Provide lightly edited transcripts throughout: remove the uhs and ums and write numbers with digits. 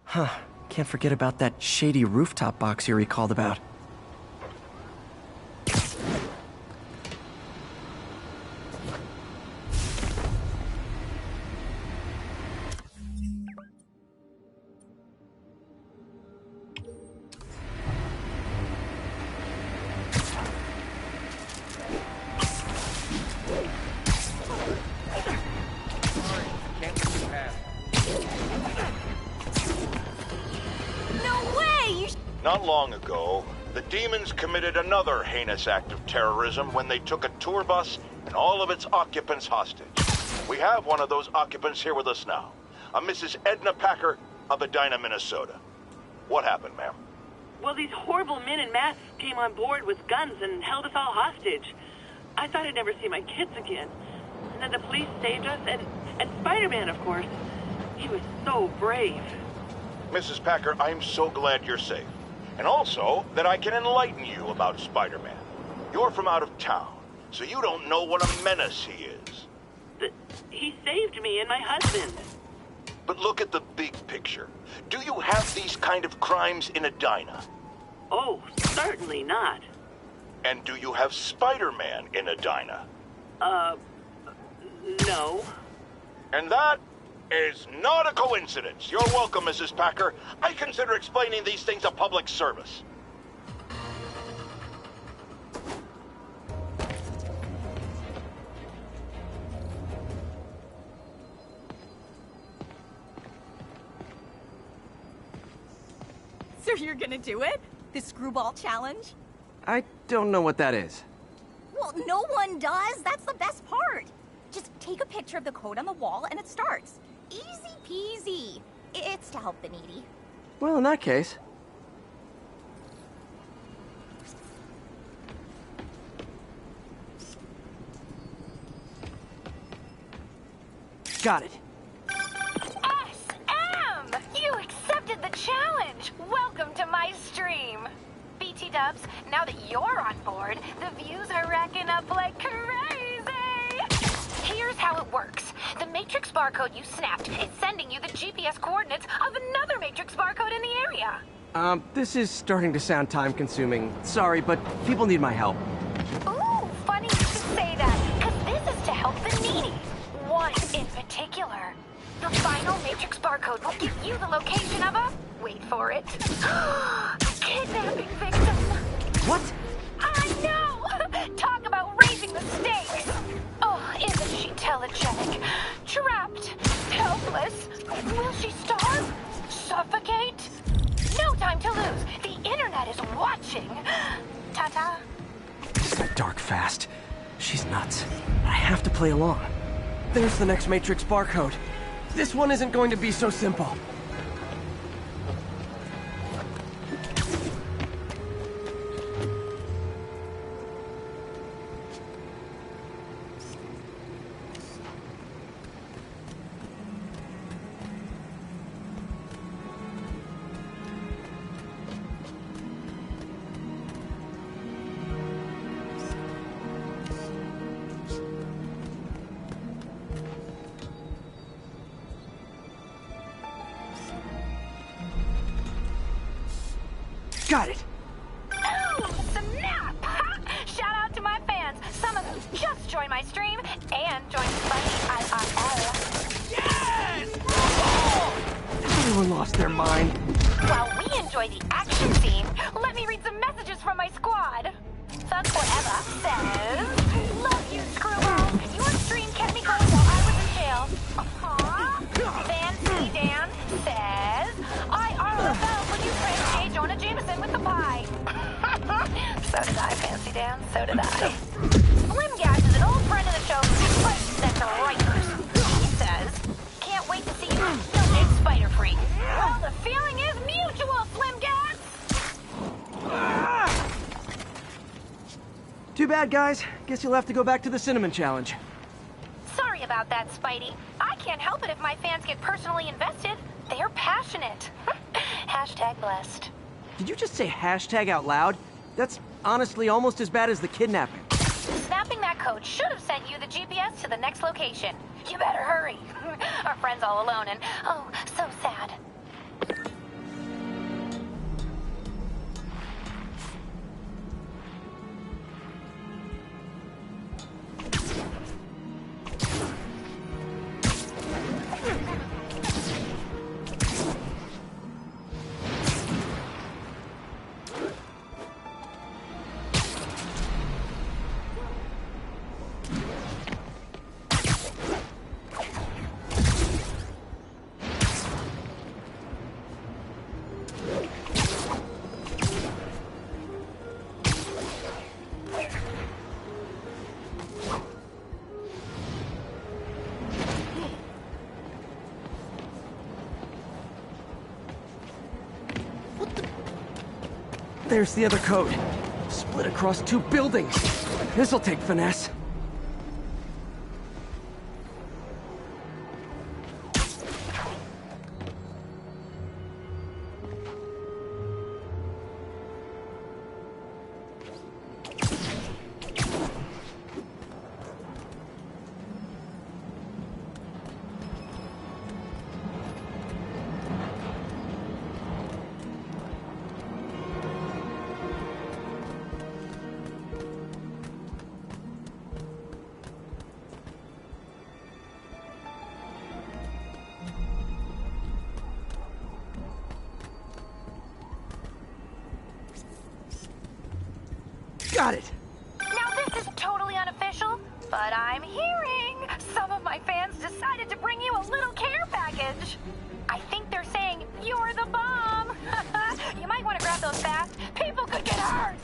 Huh. Can't forget about that shady rooftop box you recalled about. Not long ago, the demons committed another heinous act of terrorism when they took a tour bus and all of its occupants hostage. We have one of those occupants here with us now, a Mrs. Edna Packer of Edina, Minnesota. What happened, ma'am? Well, these horrible men in masks came on board with guns and held us all hostage. I thought I'd never see my kids again. And then the police saved us, and Spider-Man, of course. He was so brave. Mrs. Packer, I'm so glad you're safe. And also, that I can enlighten you about Spider-Man. You're from out of town, so you don't know what a menace he is. He saved me and my husband. But look at the big picture. Do you have these kind of crimes in Edina? Oh, certainly not. And do you have Spider-Man in Edina? No. And that is not a coincidence. You're welcome, Mrs. Packer. I consider explaining these things a public service. So you're gonna do it? The screwball challenge? I don't know what that is. Well, no one does. That's the best part. Just take a picture of the code on the wall and it starts. Easy peasy. It's to help the needy. Well, in that case... Got it. SM! You accepted the challenge! Welcome to my stream. BT Dubs, now that you're on board, the views are racking up like crazy! Here's how it works. The Matrix barcode you snapped is sending you the GPS coordinates of another Matrix barcode in the area. This is starting to sound time-consuming. Sorry, but people need my help. Ooh, funny you should say that, because this is to help the needy. One in particular. The final Matrix barcode will give you the location of a... wait for it. Kidnapping victim. What? I know! Talk about raising the stakes! Oh, isn't she telegenic? Trapped, helpless. Will she starve? Suffocate? No time to lose. The internet is watching. Ta-ta. This is dark fast. She's nuts. I have to play along. There's the next Matrix barcode. This one isn't going to be so simple. Got it! Oh, snap! Shout out to my fans. Some of them just joined my stream and joined Funny IRL. Yes! Everyone lost their mind. While we enjoy the action scene, let me read some messages from my squad. Thug Forever says, love you, Screwball. Your stream kept me going while I was in jail. Aww. Fancy Dan says, I RFL for you, friend J. Jonah Jameson with the pie. So did I, Fancy Dan. So did I. Slim Gas is an old friend of the show who fights Center Rikers. He says, can't wait to see you on Sunday, Spider Freak. Well, the feeling is mutual, Slim Gas. Too bad, guys. Guess you'll have to go back to the Cinnamon Challenge. Sorry about that, Spidey. I can't help it if my fans get personally invested. They're passionate. Hashtag blessed. Did you just say hashtag out loud? That's honestly almost as bad as the kidnapping. Snapping that code should have sent you the GPS to the next location. You better hurry. Our friend's all alone and, oh, so sad. There's the other code. Split across 2 buildings. This'll take finesse. Got it! Now this is totally unofficial, but I'm hearing some of my fans decided to bring you a little care package. I think they're saying you're the bomb. You might want to grab those fast. People could get hurt.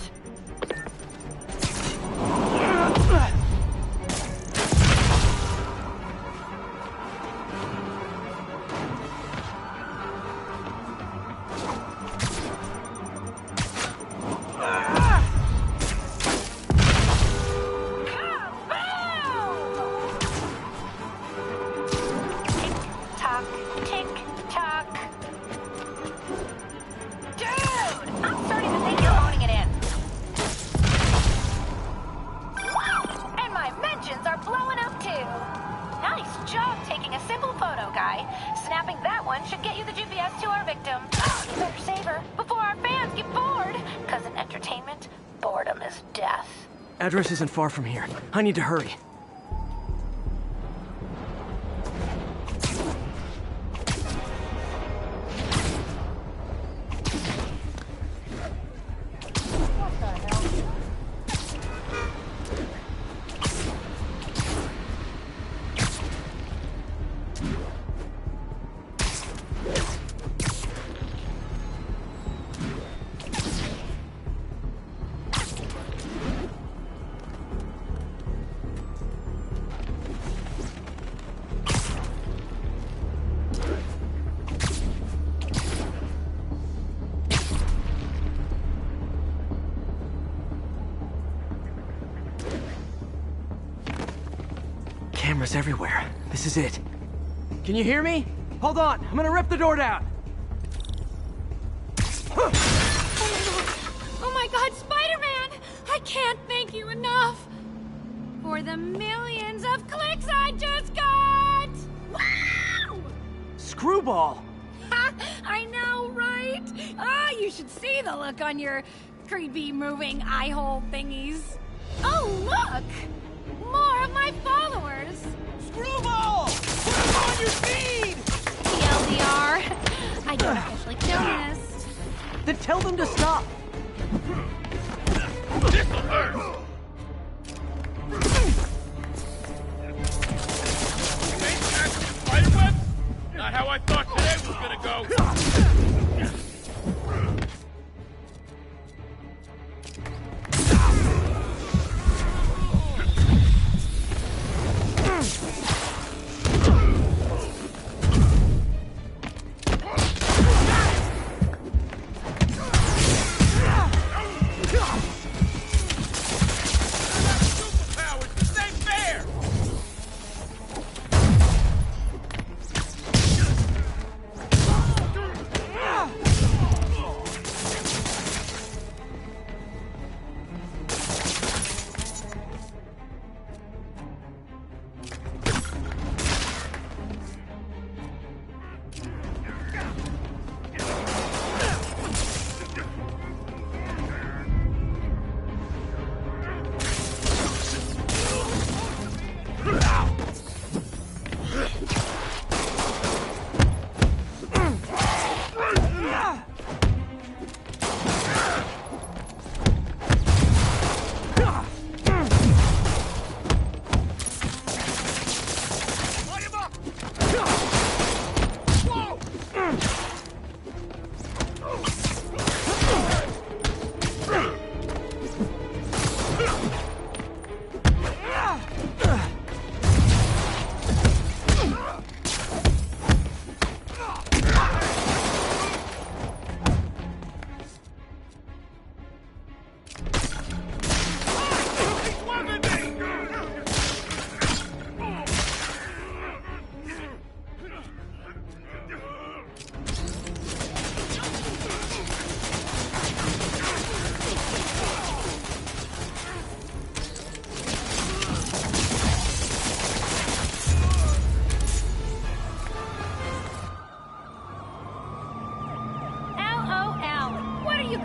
Address isn't far from here. I need to hurry. Cameras everywhere. This is it. Can you hear me? Hold on, I'm gonna rip the door down. Oh my God, Spider-Man! I can't thank you enough for the millions of clicks I just got! Wow! Screwball! Ha! I know, right? Ah, you should see the look on your creepy moving eye hole thingies. Oh, look! More of my followers! Screwball! Put him on your feed! TLDR. I don't officially kill this. Then tell them to stop! This'll hurt! Spiderweb? Not how I thought today was gonna go.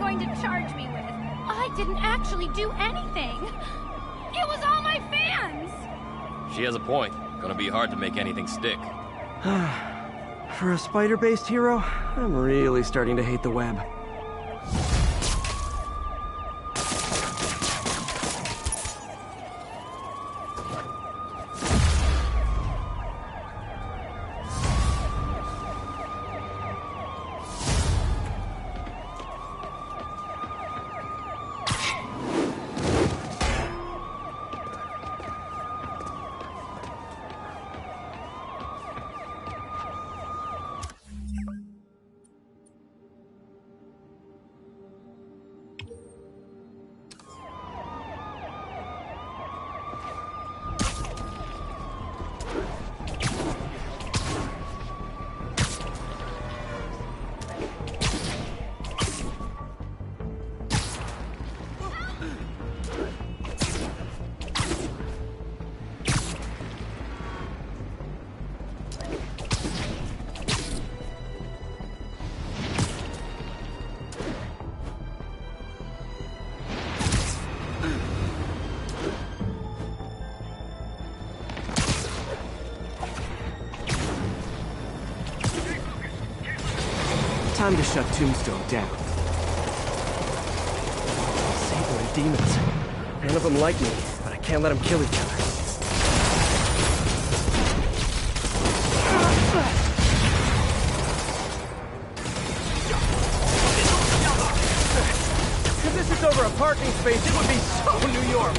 going to charge me with? I didn't actually do anything. It was all my fans! She has a point. Gonna be hard to make anything stick. For a spider-based hero, I'm really starting to hate the web. Time to shut Tombstone down. Sable and demons. None of them like me, but I can't let them kill each other. If this is over a parking space, it would be so New York.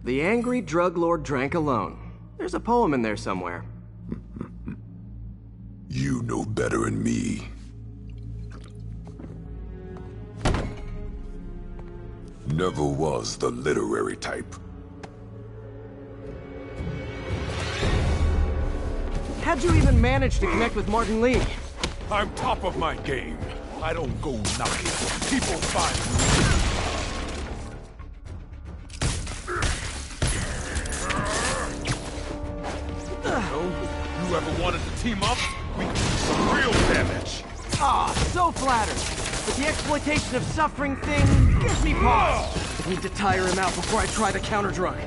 The angry drug lord drank alone. There's a poem in there somewhere. You know better than me. Never was the literary type. How'd you even manage to connect with Martin Lee? I'm top of my game. I don't go knocking. People find me. You ever wanted to team up? We can do some real damage. Ah, so flattered. But the exploitation of suffering thing gives me pause. I need to tire him out before I try the counter drug.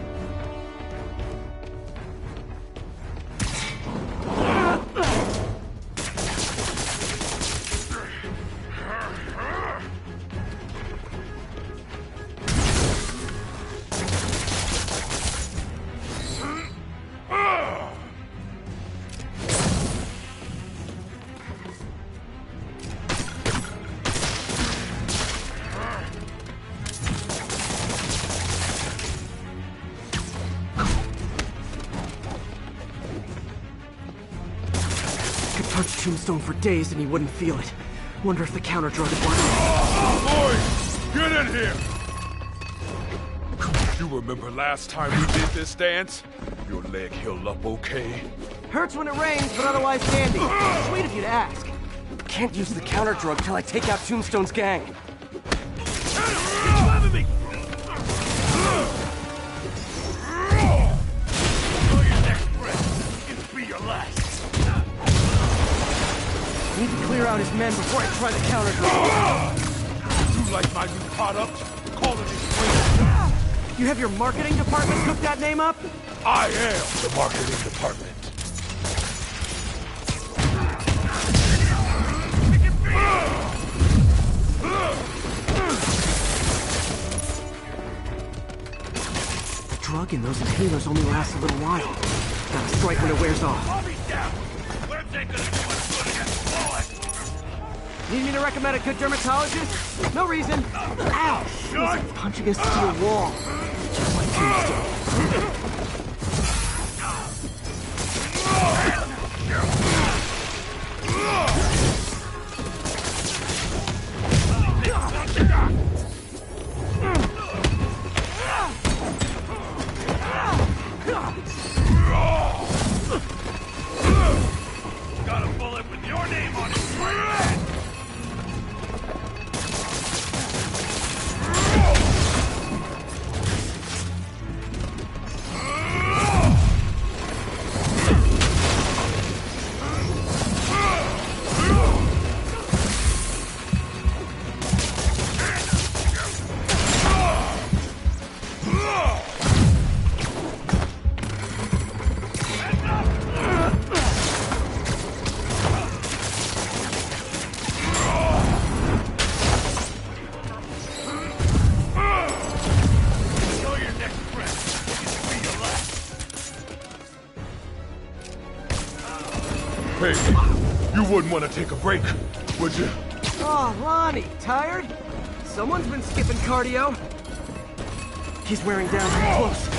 Touch Tombstone for days and he wouldn't feel it. Wonder if the counter drug would work. Boys, get in here! You remember last time we did this dance? Your leg healed up okay? Hurts when it rains, but otherwise dandy. Sweet of you to ask. Can't use the counter drug till I take out Tombstone's gang. I need to clear out his men before I try the counter drug. You like my new product? Call it explain. You have your marketing department cook that name up? I am the marketing department. The drug in those inhalers only lasts a little while. Gotta strike when it wears off. Need me to recommend a good dermatologist? No reason. Ow! It was like punching a steel wall. Just like Tombstone. Got a bullet with your name on it. Hey, you wouldn't want to take a break, would you? Oh, Ronnie, tired? Someone's been skipping cardio. He's wearing down too close.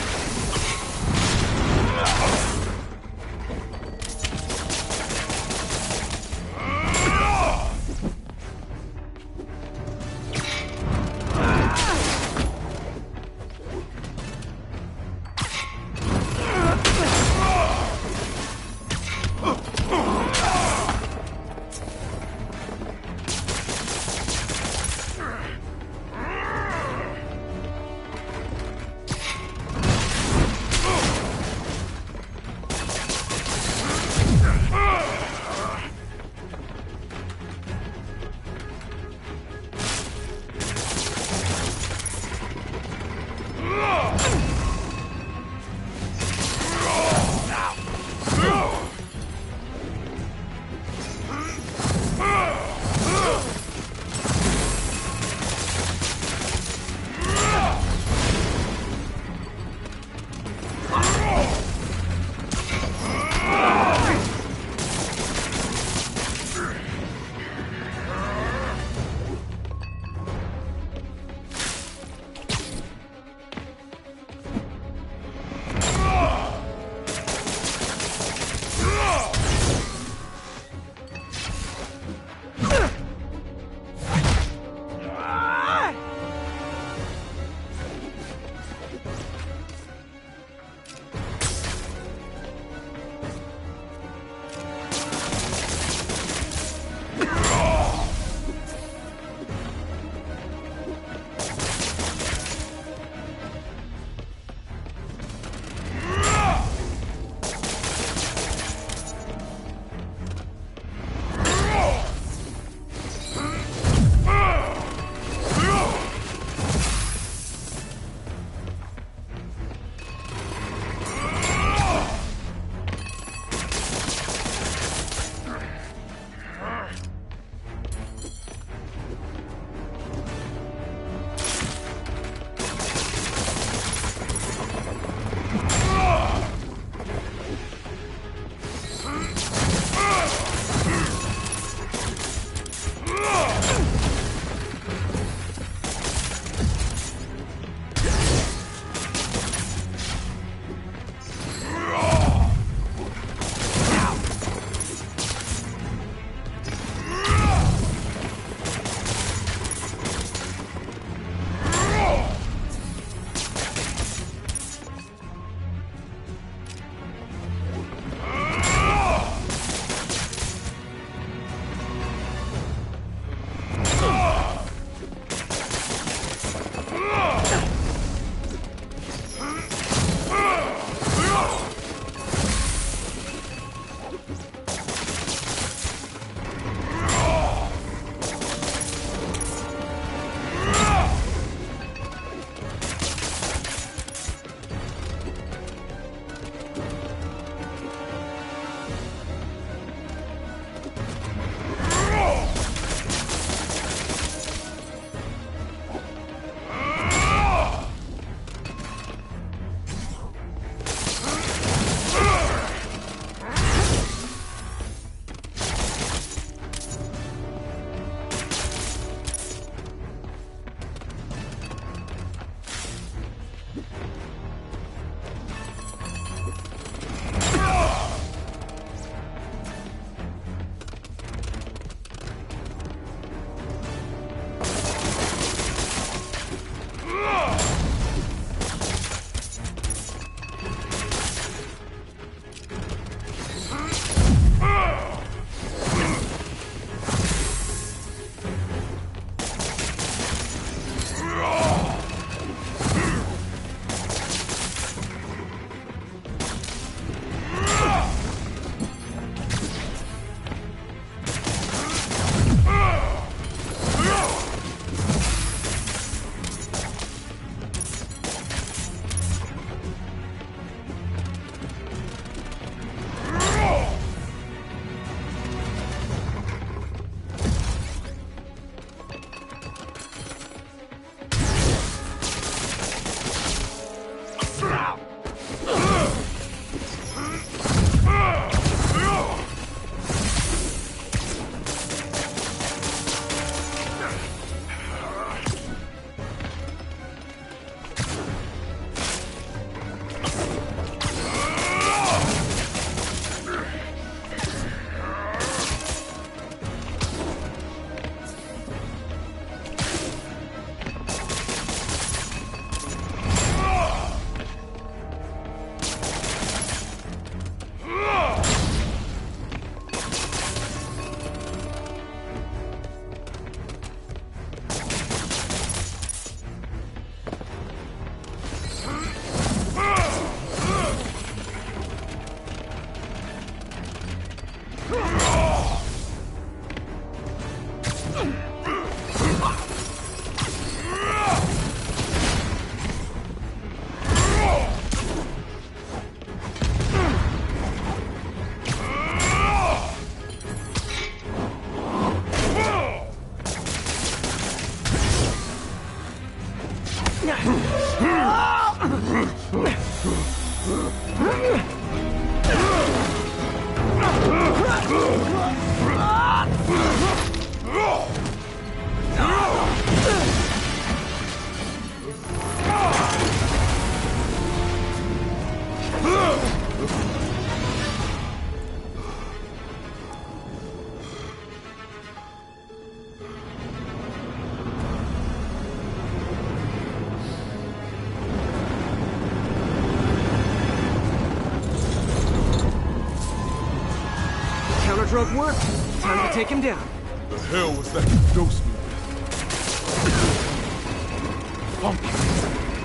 Drug work. Time to take him down. The hell was that dose me?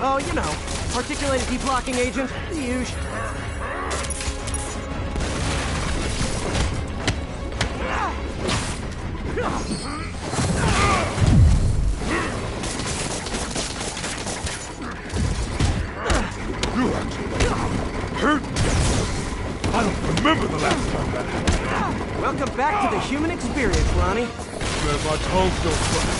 Oh, you know, articulated deblocking agent, the usual. You actually hurt me. I don't remember the last time that happened. Welcome back to the human experience, Ronnie. Man, my tongue still funny.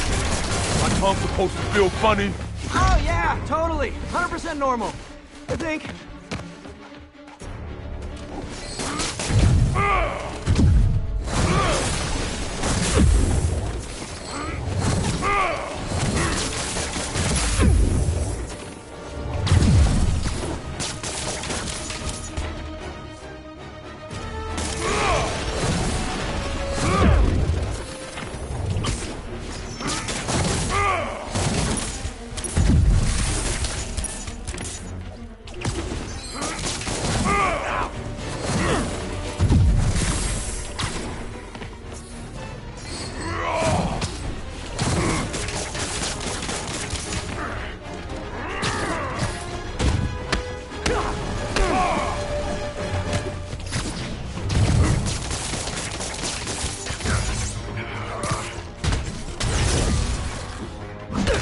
My tongue's supposed to feel funny. Oh yeah, totally. 100% normal. I think.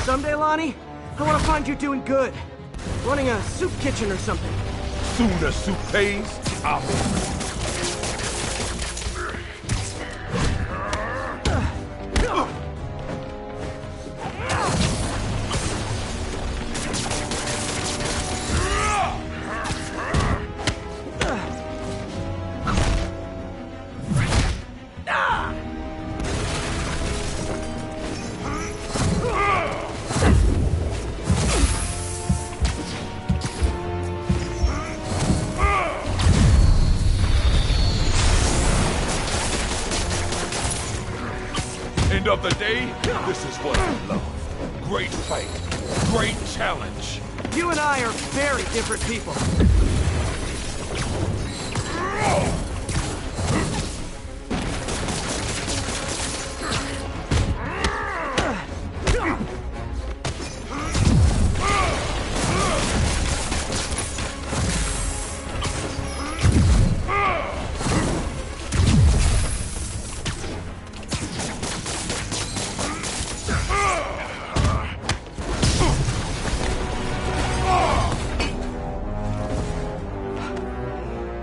Someday, Lonnie, I want to find you doing good. Running a soup kitchen or something. Soon as soup pays, I'll be. End of the day, this is what I love. Great fight, great challenge. You and I are very different people.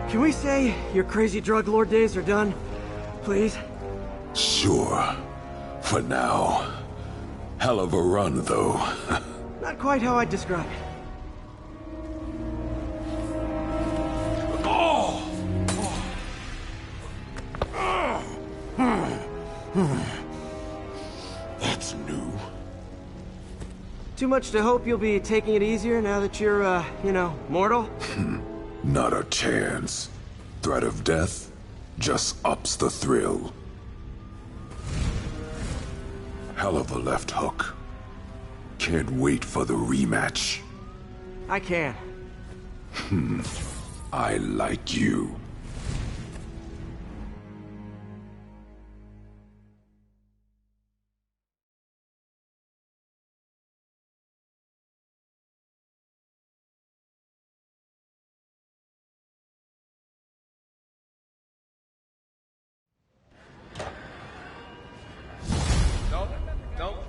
Can we say your crazy drug lord days are done? Please? Sure. For now. Hell of a run, though. Not quite how I'd describe it. That's new. Too much to hope you'll be taking it easier now that you're, you know, mortal? Not a chance. Threat of death just ups the thrill. Hell of a left hook. Can't wait for the rematch. I can. I like you.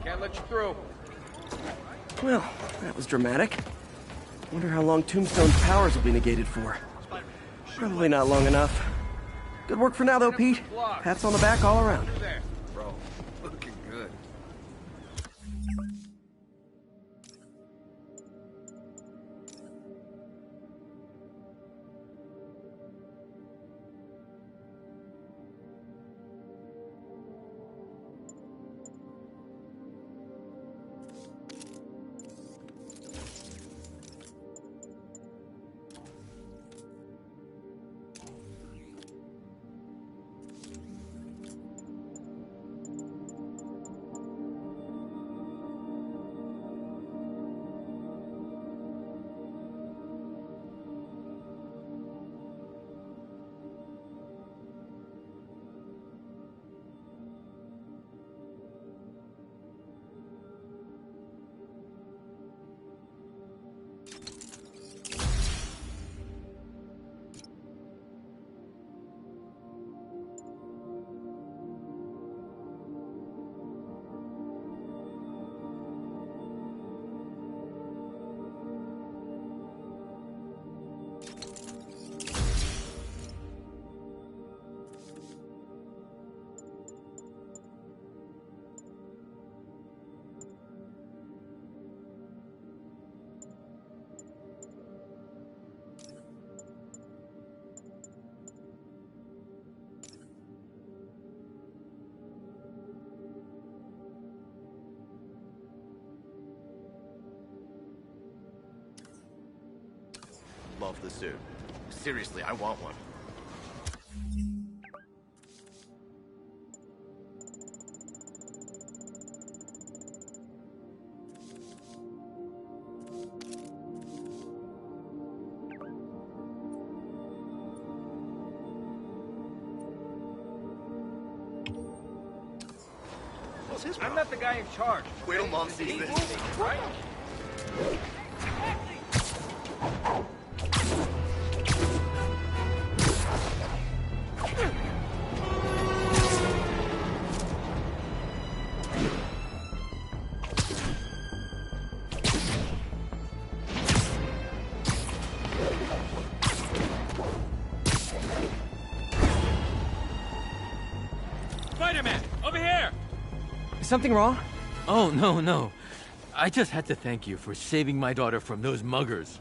Can't let you through. Well, that was dramatic. Wonder how long Tombstone's powers will be negated for. Probably not long enough. Good work for now, though, Pete. Pats on the back all around. There, bro. Looking good. love the suit. Seriously, I want one. I'm not the guy in charge. Wait till Mom sees this. Right? Spider-Man, over here! Is something wrong? Oh, no. I just had to thank you for saving my daughter from those muggers.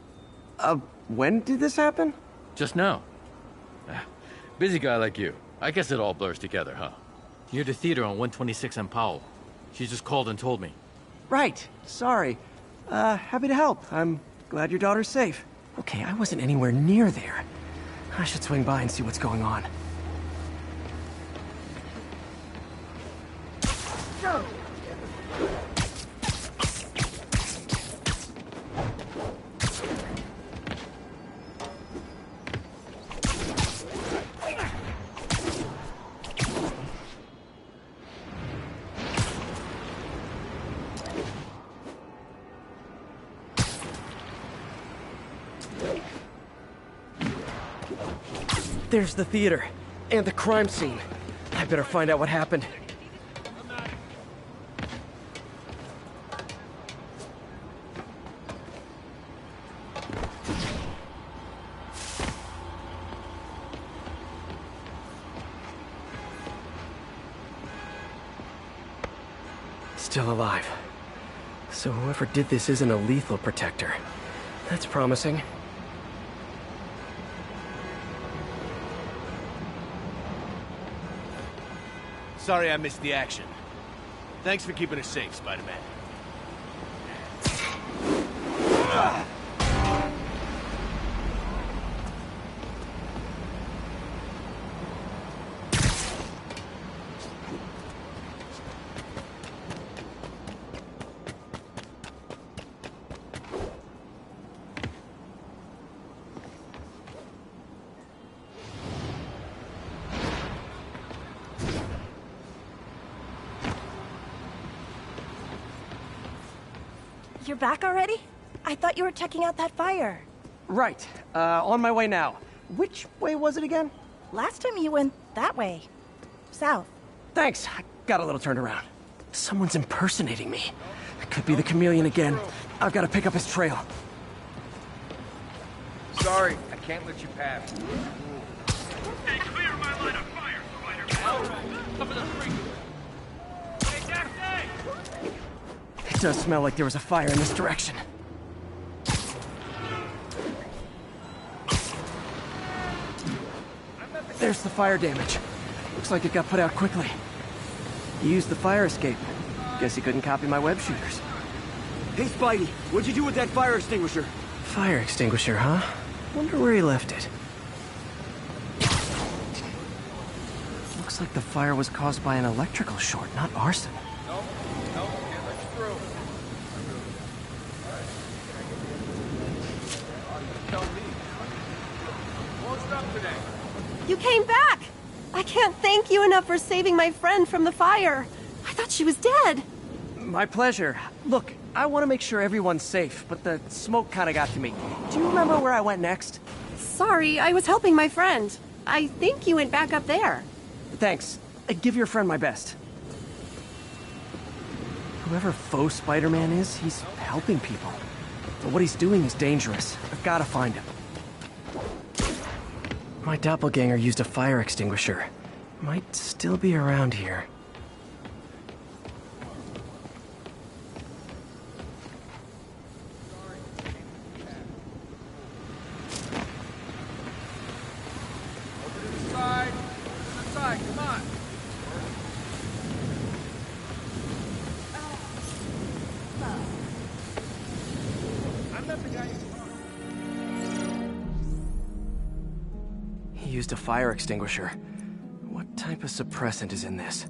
When did this happen? Just now. Busy guy like you. I guess it all blurs together, huh? Near the theater on 126 and Powell. She just called and told me. Right. Sorry. Happy to help. I'm glad your daughter's safe. Okay, I wasn't anywhere near there. I should swing by and see what's going on. There's the theater, and the crime scene. I better find out what happened. Still alive. So whoever did this isn't a lethal protector. That's promising. Sorry I missed the action. Thanks for keeping us safe, Spider-Man. You're back already? I thought you were checking out that fire. Right. On my way now. Which way was it again? Last time you went that way. South. Thanks. I got a little turned around. Someone's impersonating me. It could be the chameleon again. I've got to pick up his trail. Sorry, I can't let you pass. Hey, clear my line of fire, Spider-Man! Up in the street. Hey, Jack, It does smell like there was a fire in this direction. There's the fire damage. Looks like it got put out quickly. He used the fire escape. Guess he couldn't copy my web shooters. Hey, Spidey, what'd you do with that fire extinguisher? Fire extinguisher, huh? Wonder where he left it. Looks like the fire was caused by an electrical short, not arson. Nope, can't let you through. Tell me. Closed up today. You came back! I can't thank you enough for saving my friend from the fire. I thought she was dead. My pleasure. Look, I want to make sure everyone's safe, but the smoke kind of got to me. Do you remember where I went next? Sorry, I was helping my friend. I think you went back up there. Thanks. Give your friend my best. Whoever faux Spider-Man is, he's helping people. But what he's doing is dangerous. I've got to find him. My doppelganger used a fire extinguisher. Might still be around here. Come on. I'm not the guy you used a fire extinguisher. What type of suppressant is in this?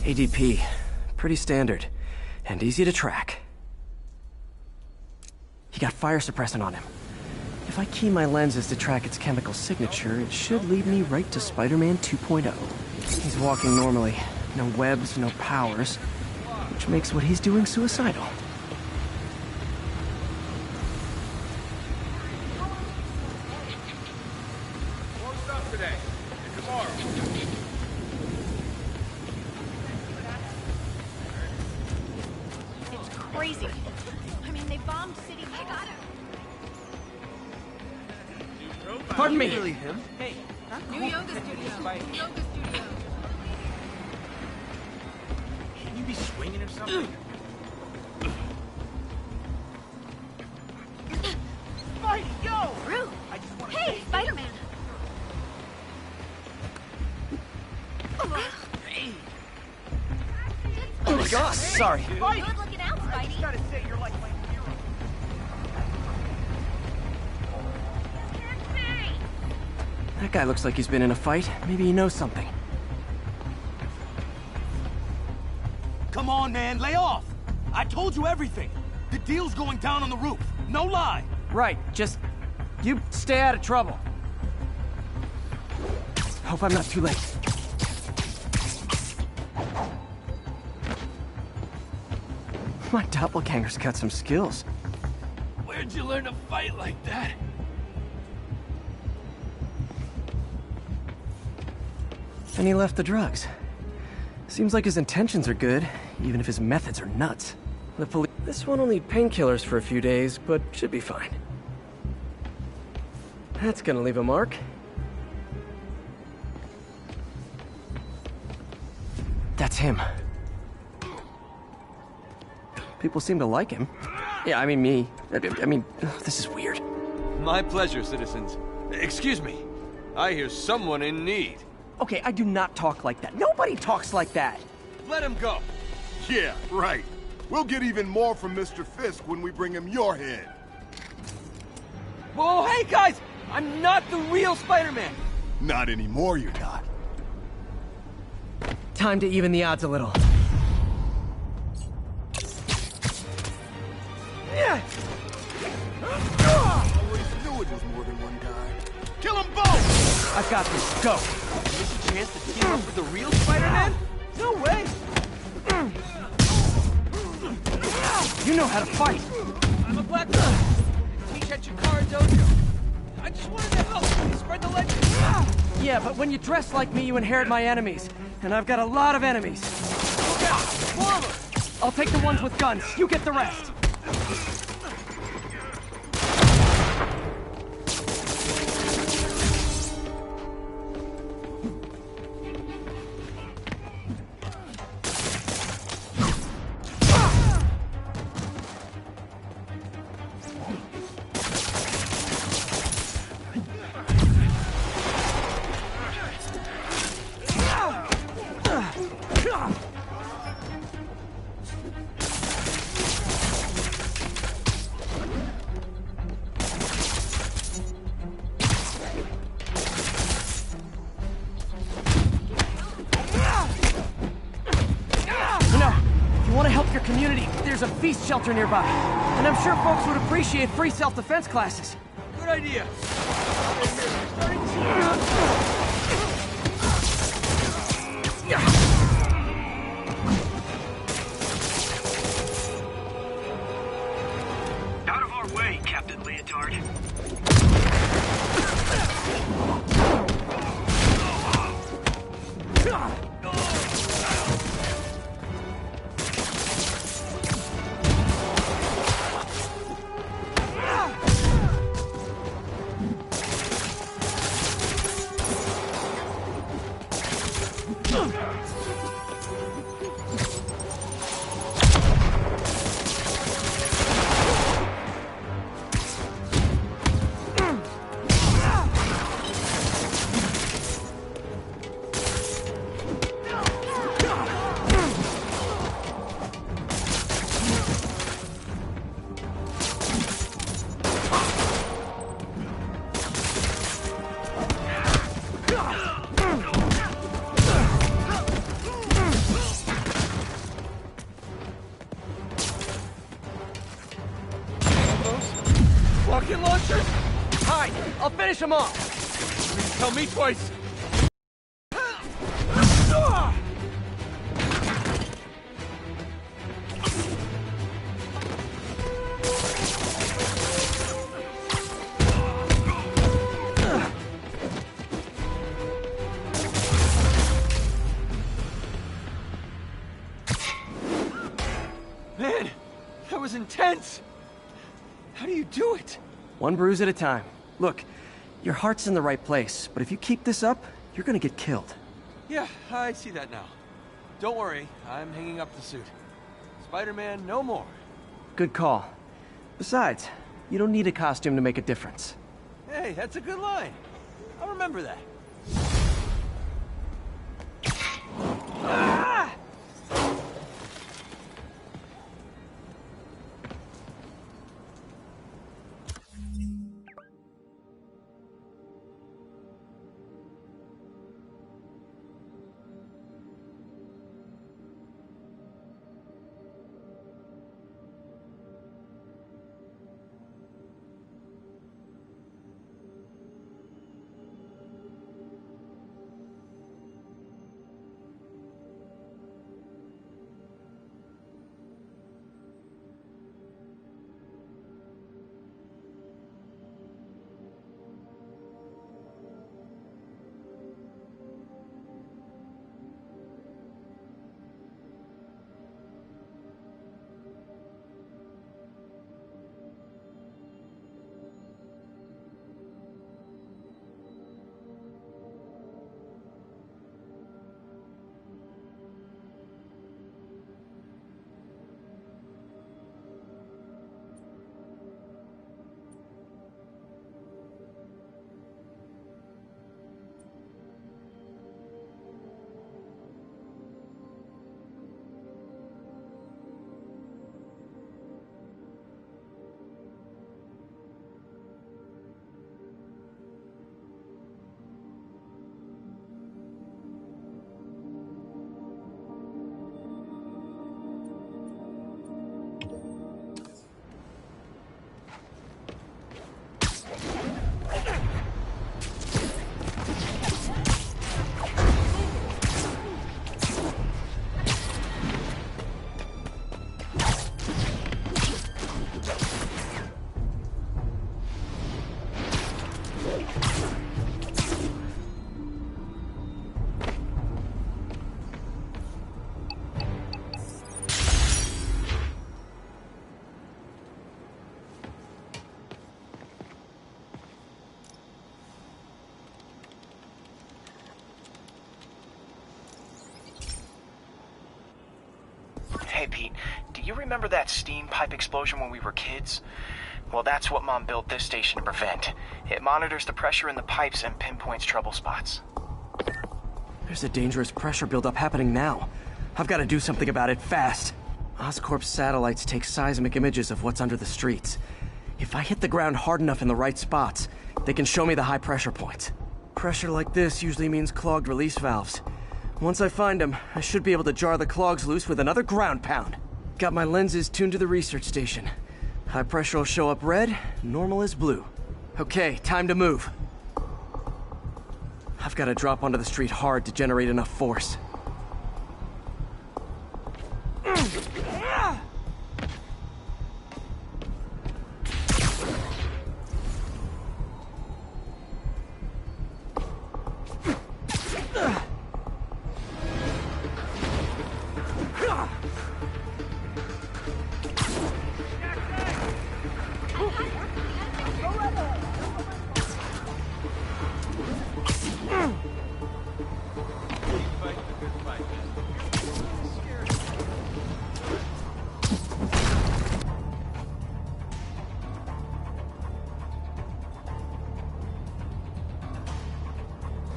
ADP. Pretty standard. And easy to track. He got fire suppressant on him. If I key my lenses to track its chemical signature, it should lead me right to Spider-Man 2.0. He's walking normally. No webs, no powers. Which makes what he's doing suicidal. More stuff today. And tomorrow. It's crazy. I mean, they bombed City. I got him. Pardon me. Really him? Hey, New yoga studio. Yoga studio. can you be swinging or something? Spidey, yo! Rude. I just want Hey, Spider-Man. Hey, Oh gosh, sorry. Spidey! Good looking out, I just Spidey. gotta say, you're like my hero. That guy looks like he's been in a fight. Maybe he knows something. Come on, man, lay off! I told you everything. The deal's going down on the roof. No lie. Right, just... you stay out of trouble. Hope I'm not too late. My doppelganger's got some skills. Where'd you learn to fight like that? And he left the drugs. Seems like his intentions are good, even if his methods are nuts. The police... This one will need painkillers for a few days, but should be fine. That's gonna leave a mark. That's him. People seem to like him. Yeah, I mean me. I mean, this is weird. My pleasure, citizens. Excuse me. I hear someone in need. Okay, I do not talk like that. Nobody talks like that. Let him go. Yeah, right. We'll get even more from Mr. Fisk when we bring him your head. Whoa, hey guys! I'm not the real Spider-Man. Not anymore, you're not. Time to even the odds a little. Always knew it was more than one guy. Kill them both! I've got this. Go. There's a chance to team up with the real Spider-Man? No way! You know how to fight. I'm a black belt. Teach at Chikara Dojo. I just wanted to help. Spread the legend. Yeah, but when you dress like me, you inherit my enemies. And I've got a lot of enemies. Look out! More of them! I'll take the ones with guns. You get the rest. There's a feast shelter nearby, and I'm sure folks would appreciate free self-defense classes. Good idea. Out of our way, Captain Leotard. Rocket launchers? Hide! I'll finish them off! Please tell me twice! Man, that was intense! How do you do it? One bruise at a time. Look, your heart's in the right place, but if you keep this up, you're gonna get killed. Yeah, I see that now. Don't worry, I'm hanging up the suit. Spider-Man, no more. Good call. Besides, you don't need a costume to make a difference. Hey, that's a good line. I'll remember that. Ah! Hey, Pete, do you remember that steam pipe explosion when we were kids? Well, that's what Mom built this station to prevent. It monitors the pressure in the pipes and pinpoints trouble spots. There's a dangerous pressure buildup happening now. I've got to do something about it fast. Oscorp's satellites take seismic images of what's under the streets. If I hit the ground hard enough in the right spots, they can show me the high pressure points. Pressure like this usually means clogged release valves. Once I find them, I should be able to jar the clogs loose with another ground pound. Got my lenses tuned to the research station. High pressure will show up red, normal is blue. Okay, time to move. I've got to drop onto the street hard to generate enough force.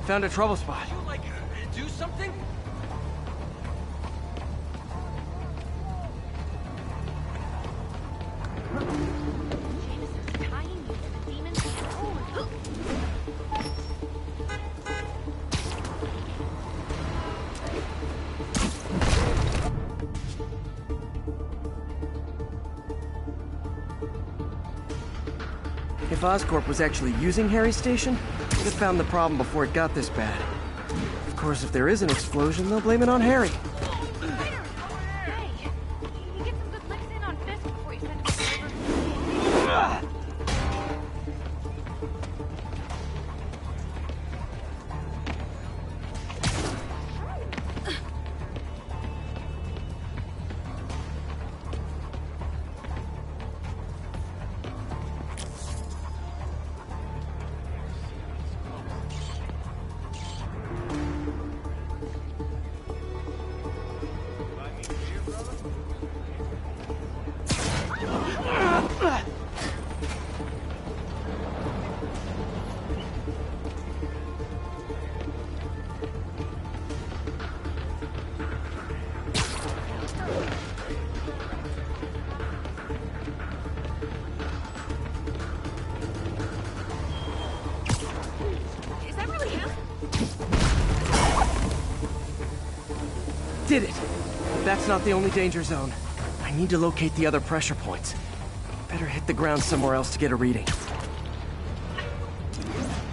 Found a trouble spot. You, like, do something? If Oscorp was actually using Harry's station, they'd have found the problem before it got this bad. Of course, if there is an explosion, they'll blame it on Harry. Did it! That's not the only danger zone. I need to locate the other pressure points. Better hit the ground somewhere else to get a reading.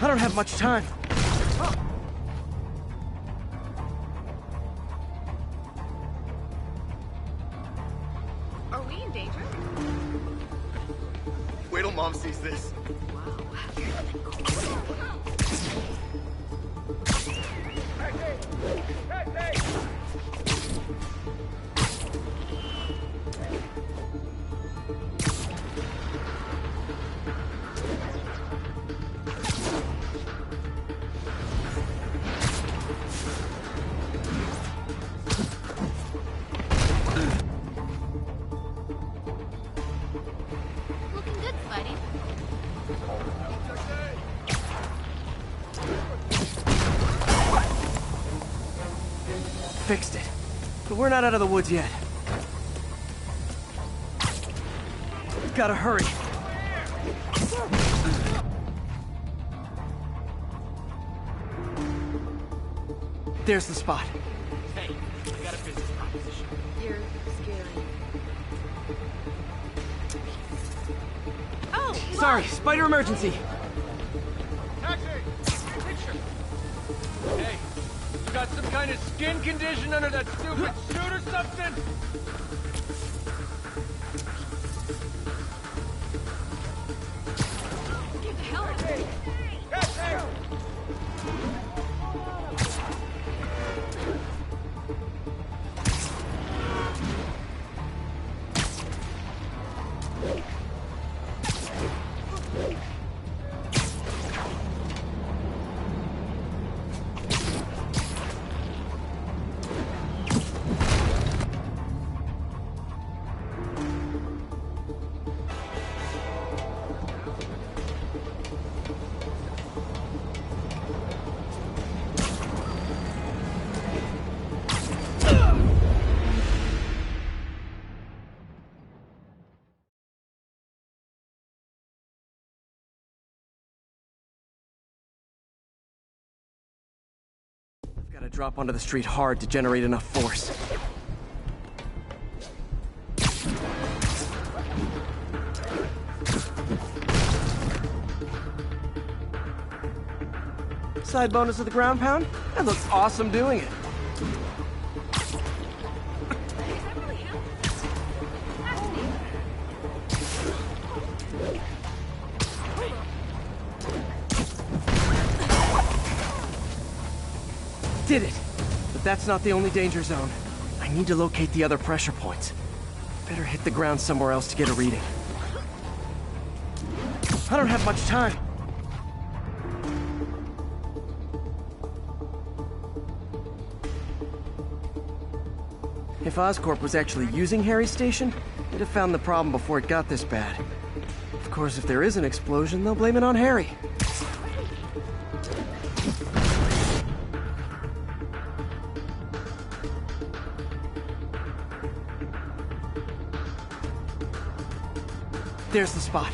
I don't have much time. Are we in danger? Wait till Mom sees this. Fixed it. But we're not out of the woods yet. Gotta hurry. There's the spot. Hey, I got a business proposition. You're scary. Oh! Sorry, spider emergency. Taxi! Picture! Hey, you got some kind of skin condition under that stupid suit or something? Get the hell out of here! Gotta drop onto the street hard to generate enough force. Side bonus of the ground pound? That looks awesome doing it. Did it! But that's not the only danger zone. I need to locate the other pressure points. Better hit the ground somewhere else to get a reading. I don't have much time. If Oscorp was actually using Harry's station, they'd have found the problem before it got this bad. Of course, if there is an explosion, they'll blame it on Harry. There's the spot.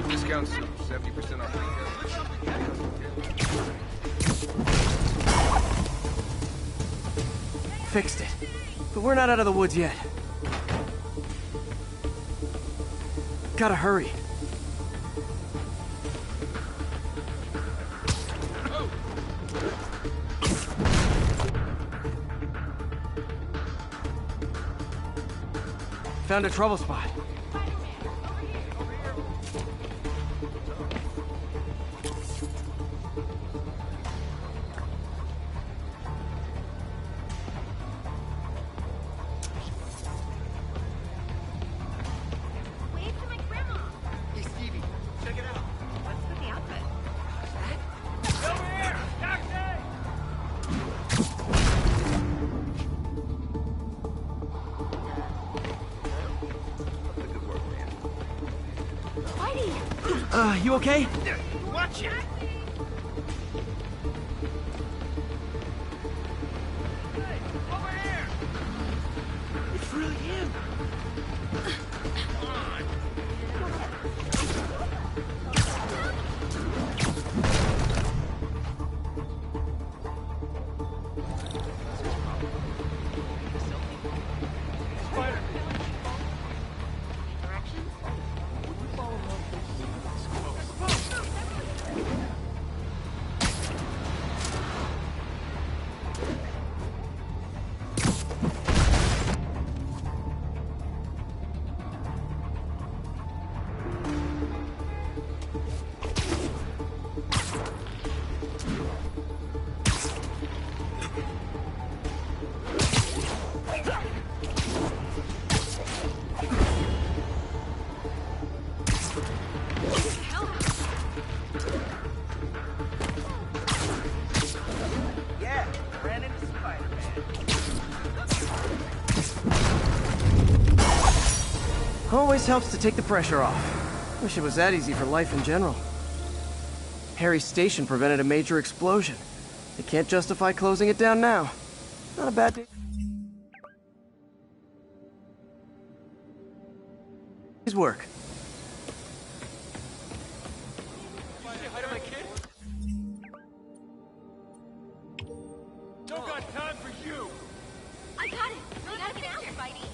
Discounts 70% off. Fixed it. But we're not out of the woods yet. Gotta hurry. Found a trouble spot. You okay? Watch it! Hey, over here! It's really him! Come on! Always helps to take the pressure off. Wish it was that easy for life in general. Harry's station prevented a major explosion. They can't justify closing it down now. Not a bad day. His work. Don't got time for you! I got it! I gotta get out here, Spidey!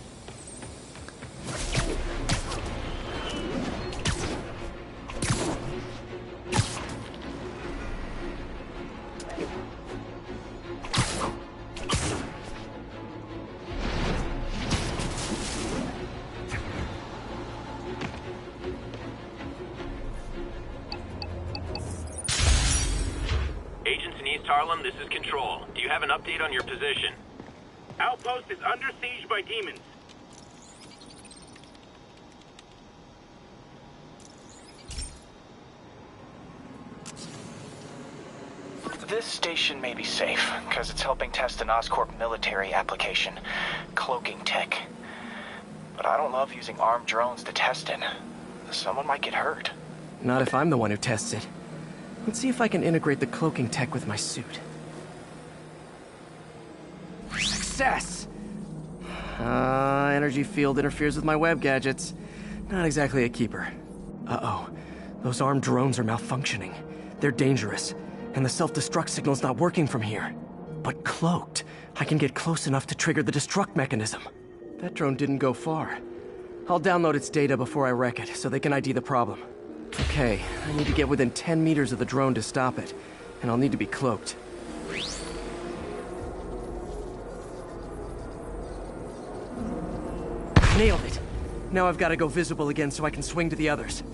Agents in East Harlem, this is Control. Do you have an update on your position? Outpost is under siege by demons. This station may be safe, because it's helping test an Oscorp military application, cloaking tech. But I don't love using armed drones to test it. Someone might get hurt. Not if I'm the one who tests it. Let's see if I can integrate the cloaking tech with my suit. Success! Energy field interferes with my web gadgets. Not exactly a keeper. Uh-oh. Those armed drones are malfunctioning. They're dangerous, and the self-destruct signal's not working from here. But cloaked, I can get close enough to trigger the destruct mechanism. That drone didn't go far. I'll download its data before I wreck it, so they can ID the problem. Okay, I need to get within 10 meters of the drone to stop it, and I'll need to be cloaked. Nailed it! Now I've got to go visible again so I can swing to the others.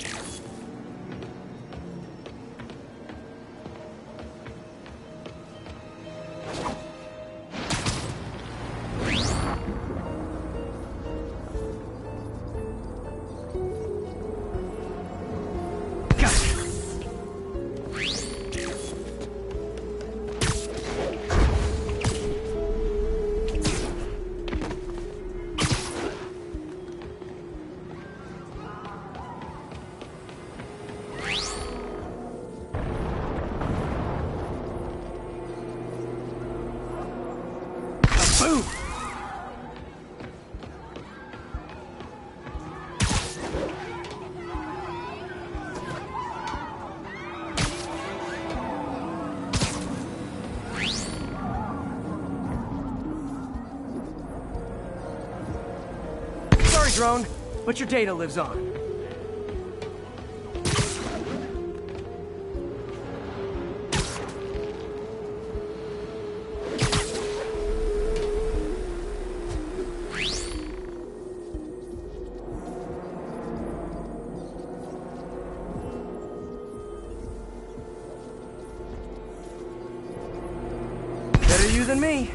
Boom! Sorry, drone, but your data lives on. Better you than me.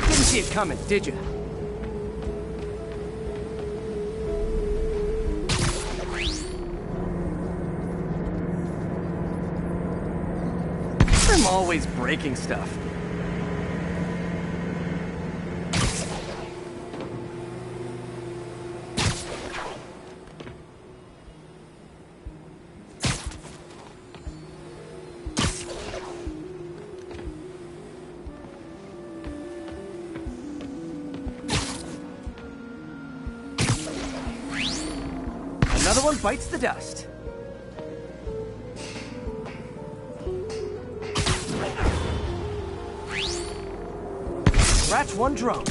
Didn't see it coming, did you? I'm always breaking stuff. Another one bites the dust. Scratch one drone.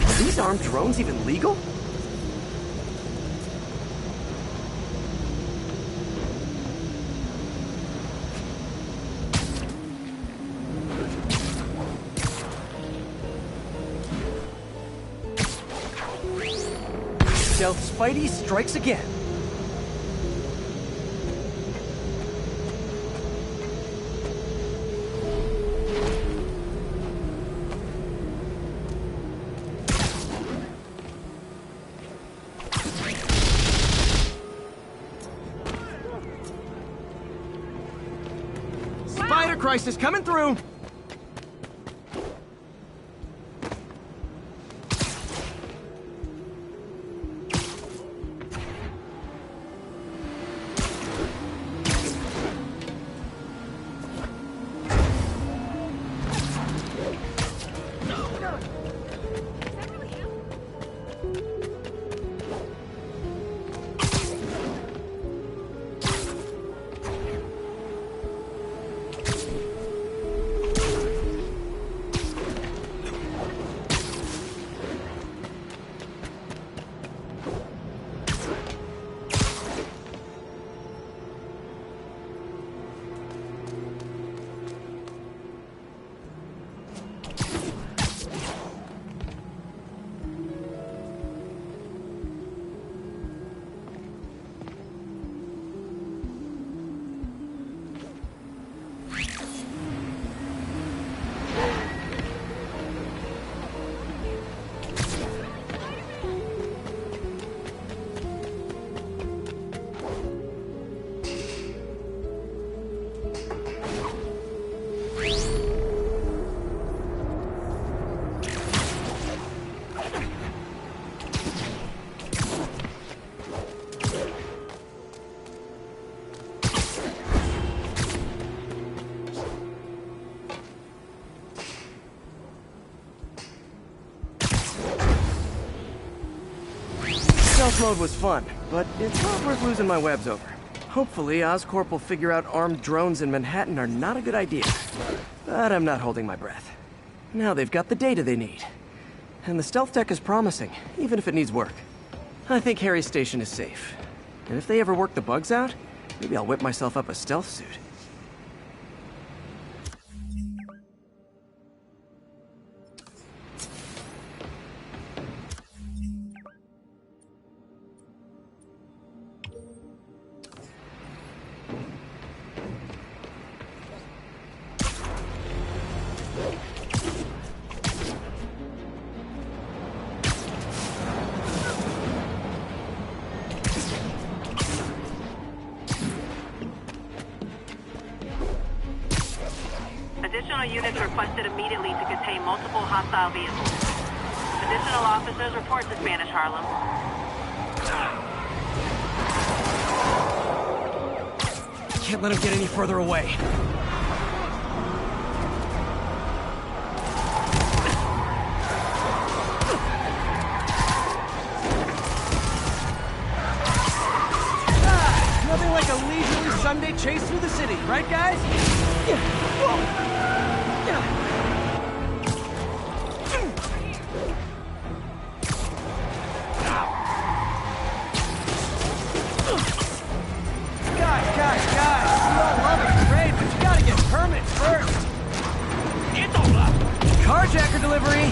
Are these armed drones even legal? Stealth Spidey strikes again. Spider crisis coming through. Stealth mode was fun, but it's not worth losing my webs over. Hopefully, Oscorp will figure out armed drones in Manhattan are not a good idea. But I'm not holding my breath. Now they've got the data they need. And the stealth tech is promising, even if it needs work. I think Harry's station is safe. And if they ever work the bugs out, maybe I'll whip myself up a stealth suit. Additional units requested immediately to contain multiple hostile vehicles. Additional officers report to Spanish Harlem. Can't let him get any further away. Nothing like a leisurely Sunday chase through the city, right guys? Guys, we all love a parade, but you gotta get permits first. Carjacker delivery.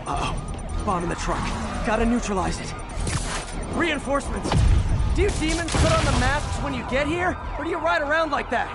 Uh-oh. Bomb in the truck. Gotta neutralize it. Reinforcements. Do you demons put on the masks when you get here? Or do you ride around like that?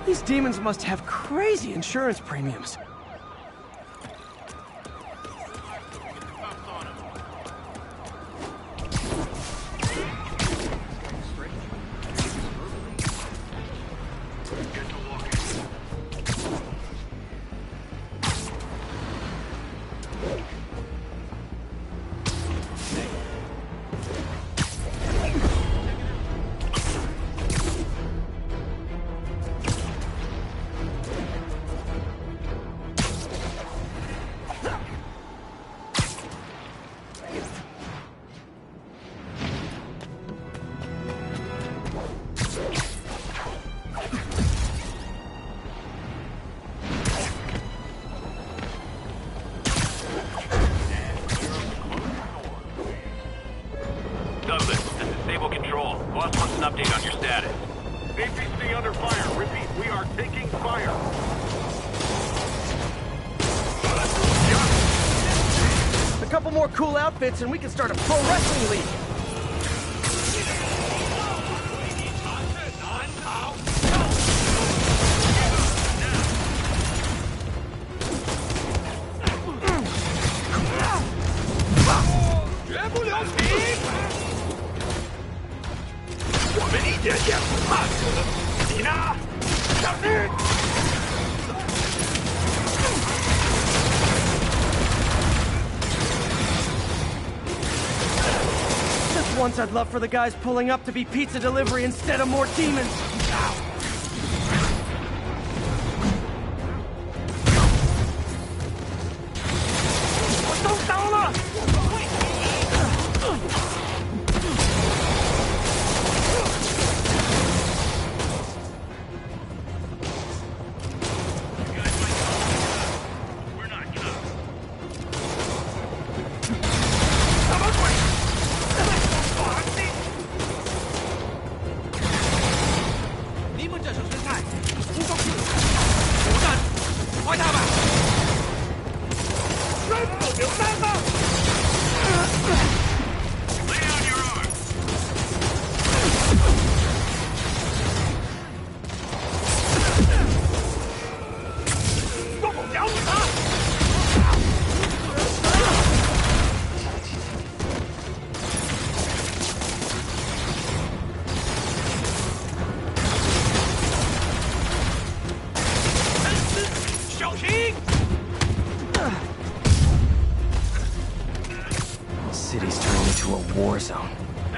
These demons must have crazy insurance premiums. Update on your status. APC under fire. Repeat, we are taking fire. A couple more cool outfits and we can start a pro wrestling league. Just once I'd love for the guys pulling up to be pizza delivery instead of more demons.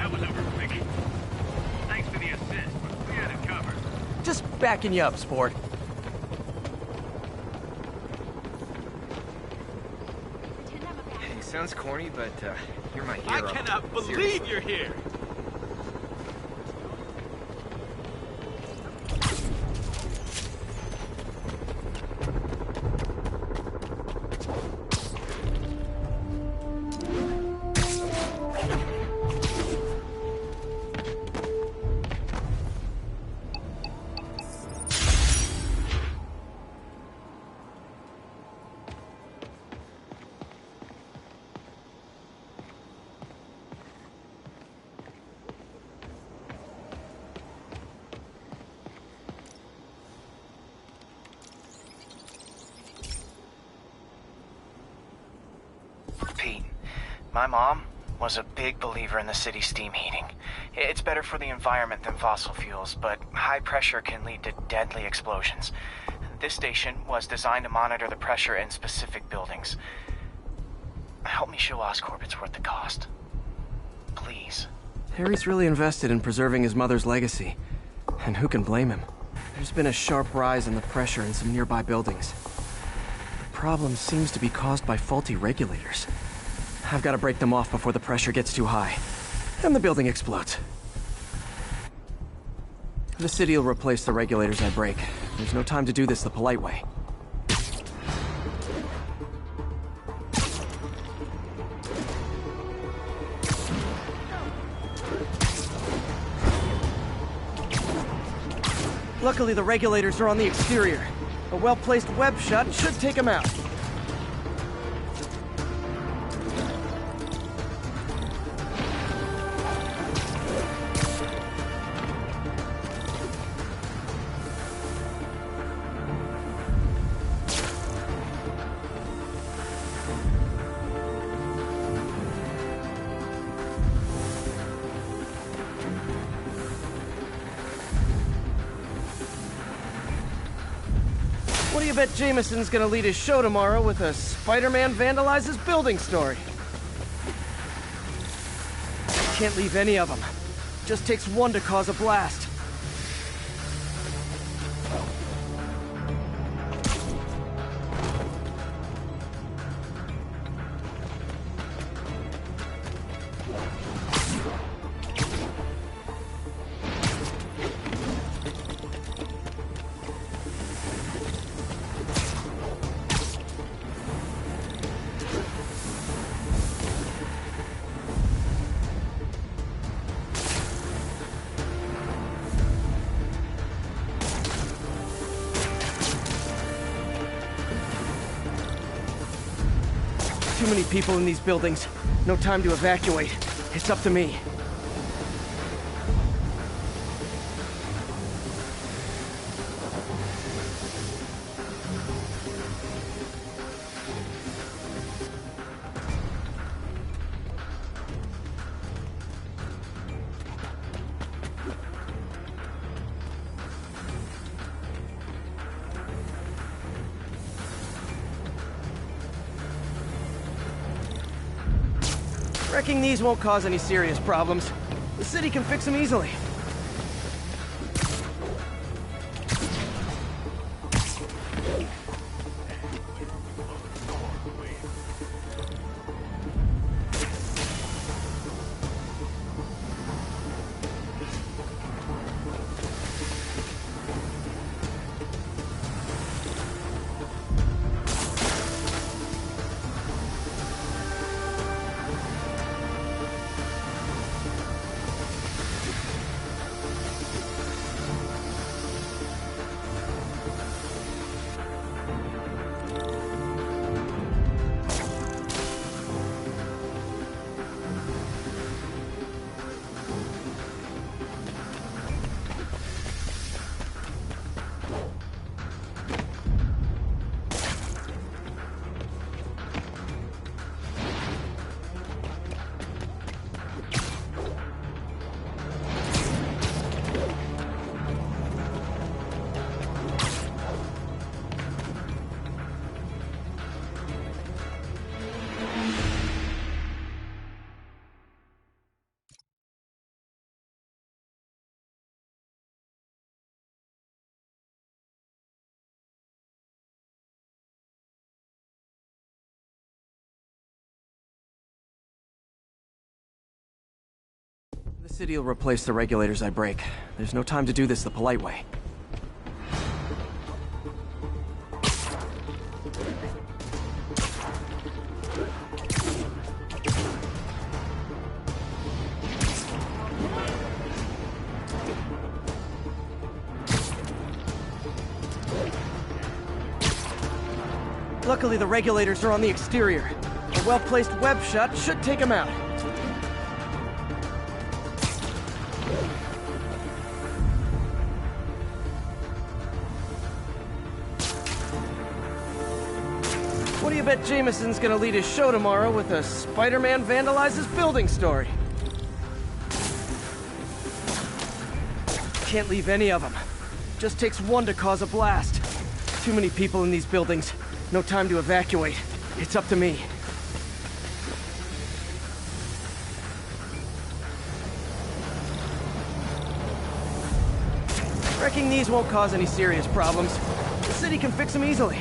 That was over quick. Thanks for the assist, but we had it covered. Just backing you up, sport. Sounds corny, but you're my hero. I cannot believe Seriously. you're here. Pete, my mom was a big believer in the city's steam heating. It's better for the environment than fossil fuels, but high pressure can lead to deadly explosions. This station was designed to monitor the pressure in specific buildings. Help me show Oscorp it's worth the cost. Please. Harry's really invested in preserving his mother's legacy. And who can blame him? There's been a sharp rise in the pressure in some nearby buildings. The problem seems to be caused by faulty regulators. I've got to break them off before the pressure gets too high. And the building explodes. The city will replace the regulators I break. There's no time to do this the polite way. Luckily, the regulators are on the exterior. A well-placed web shot should take them out. What do you bet Jameson's gonna lead his show tomorrow with a Spider-Man vandalizes building story? Can't leave any of them. Just takes one to cause a blast. Too many people in these buildings. No time to evacuate. It's up to me. Wrecking these won't cause any serious problems. The city can fix them easily. The city will replace the regulators I break. There's no time to do this the polite way. Luckily, the regulators are on the exterior. A well-placed web shot should take them out. What do you bet Jameson's gonna lead his show tomorrow with a Spider-Man vandalizes building story? Can't leave any of them. Just takes one to cause a blast. Too many people in these buildings. No time to evacuate. It's up to me. Wrecking these won't cause any serious problems. The city can fix them easily.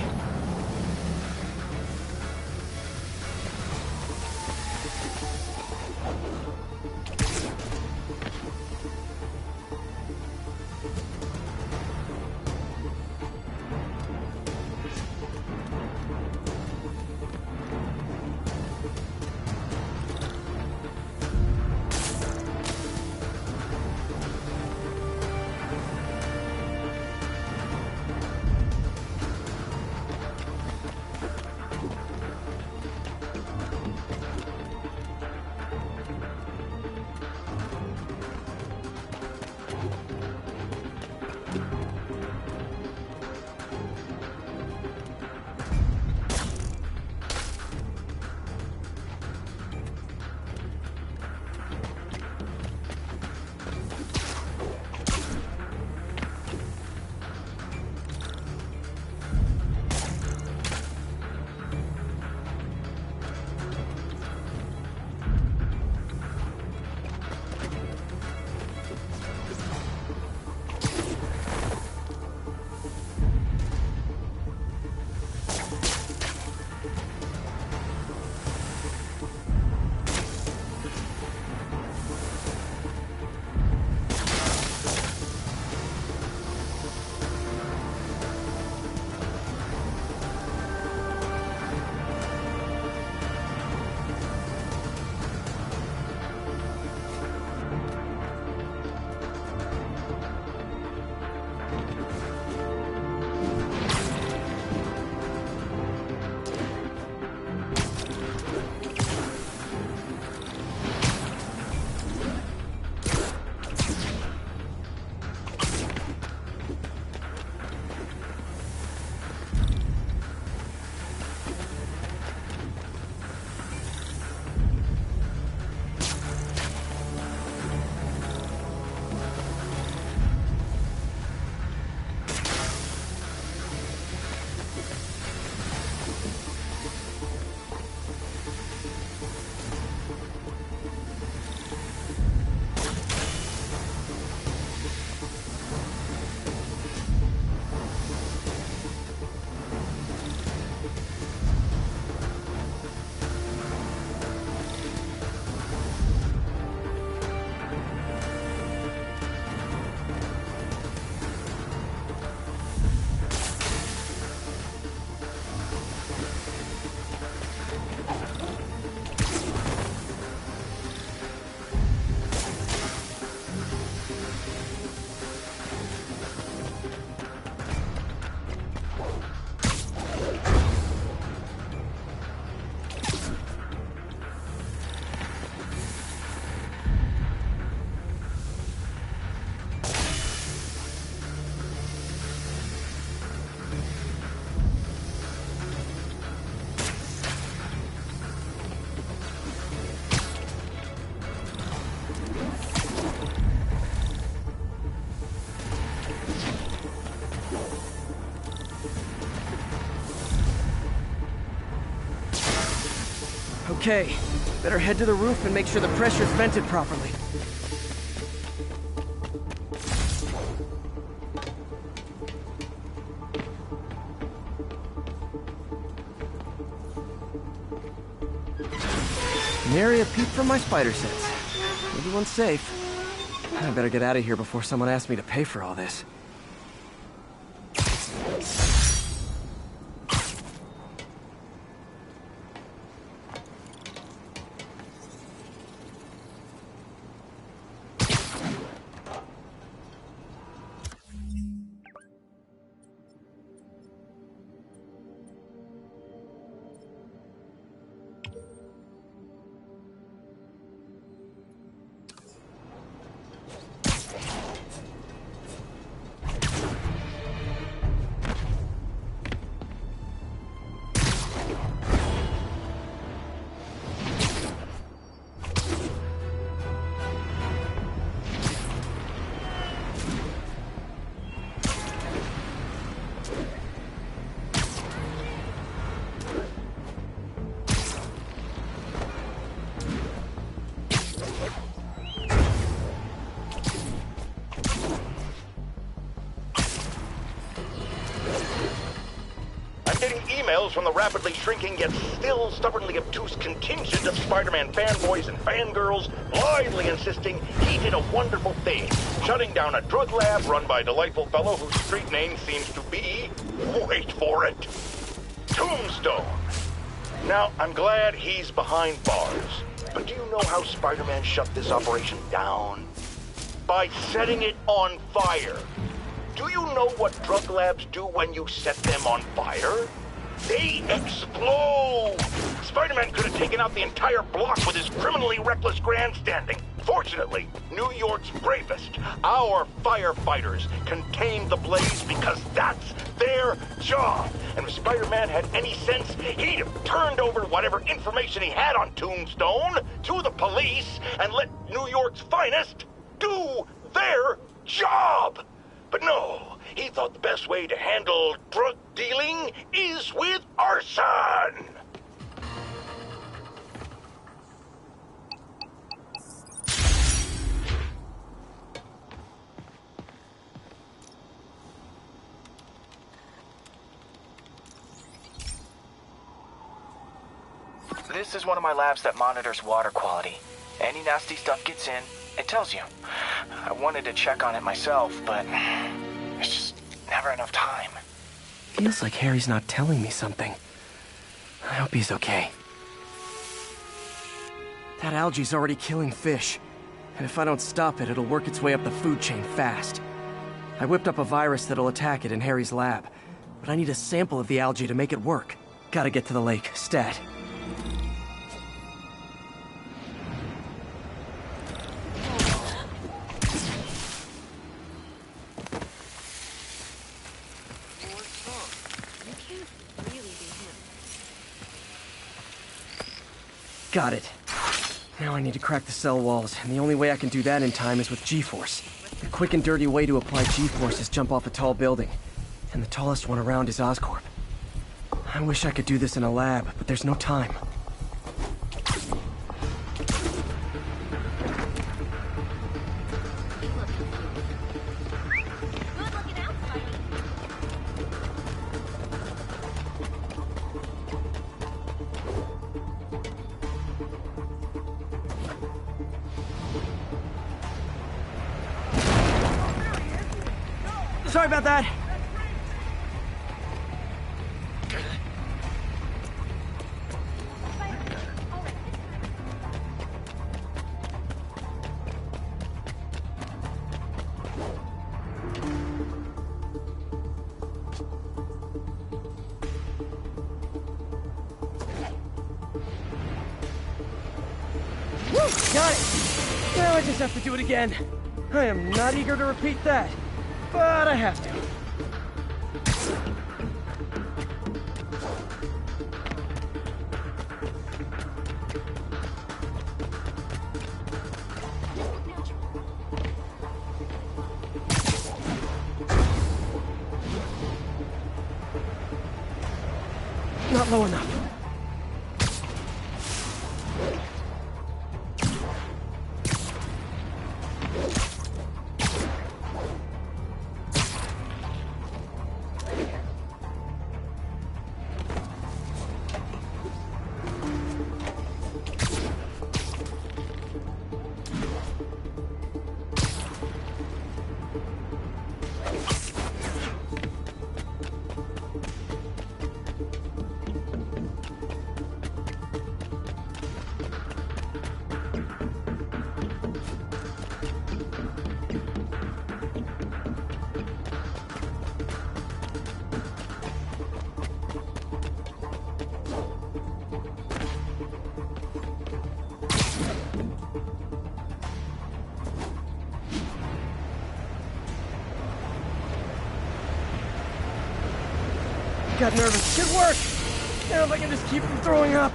Okay, better head to the roof and make sure the pressure's vented properly. Nary a peep from my spider sense. Everyone's safe. I better get out of here before someone asks me to pay for all this. Emails from the rapidly shrinking yet still stubbornly obtuse contingent of Spider-Man fanboys and fangirls blithely insisting he did a wonderful thing, shutting down a drug lab run by a delightful fellow whose street name seems to be, wait for it, Tombstone. Now, I'm glad he's behind bars, but do you know how Spider-Man shut this operation down? By setting it on fire. Do you know what drug labs do when you set them on fire? They explode! Spider-Man could have taken out the entire block with his criminally reckless grandstanding. Fortunately, New York's bravest, our firefighters, contained the blaze because that's their job. And if Spider-Man had any sense, he'd have turned over whatever information he had on Tombstone to the police and let New York's finest do their job. But no, he thought the best way to handle drug dealing is with arson! This is one of my labs that monitors water quality. Any nasty stuff gets in, it tells you. I wanted to check on it myself, but there's just never enough time. Feels like Harry's not telling me something. I hope he's okay. That algae's already killing fish. And if I don't stop it, it'll work its way up the food chain fast. I whipped up a virus that'll attack it in Harry's lab. But I need a sample of the algae to make it work. Gotta get to the lake, stat. Got it. Now I need to crack the cell walls, and the only way I can do that in time is with G-Force. The quick and dirty way to apply G-Force is jump off a tall building, and the tallest one around is Oscorp. I wish I could do this in a lab, but there's no time. Sorry about that. Woo! Got it! Now I just have to do it again. I am not eager to repeat that. But I have to. Not low enough. Got nervous. Good work! Now if I can just keep from throwing up.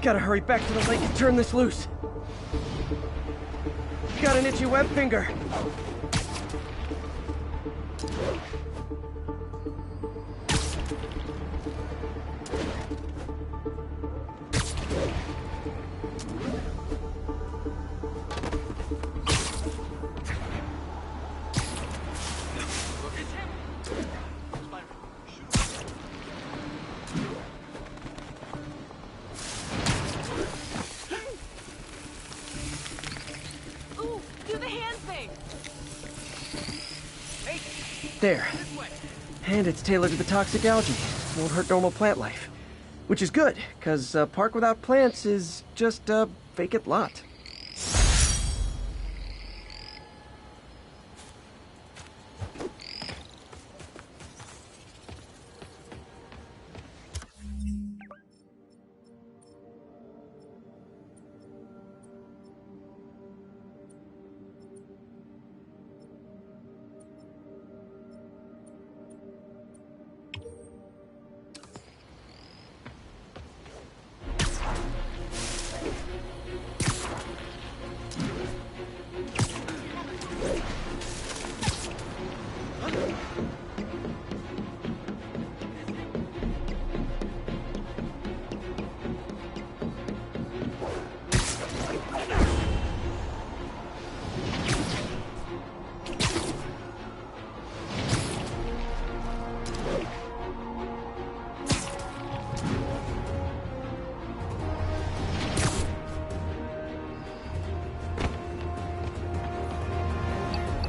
Gotta hurry back to the lake and turn this loose. Got an itchy web finger. There. And it's tailored to the toxic algae. Won't hurt normal plant life. Which is good, because a park without plants is just a vacant lot.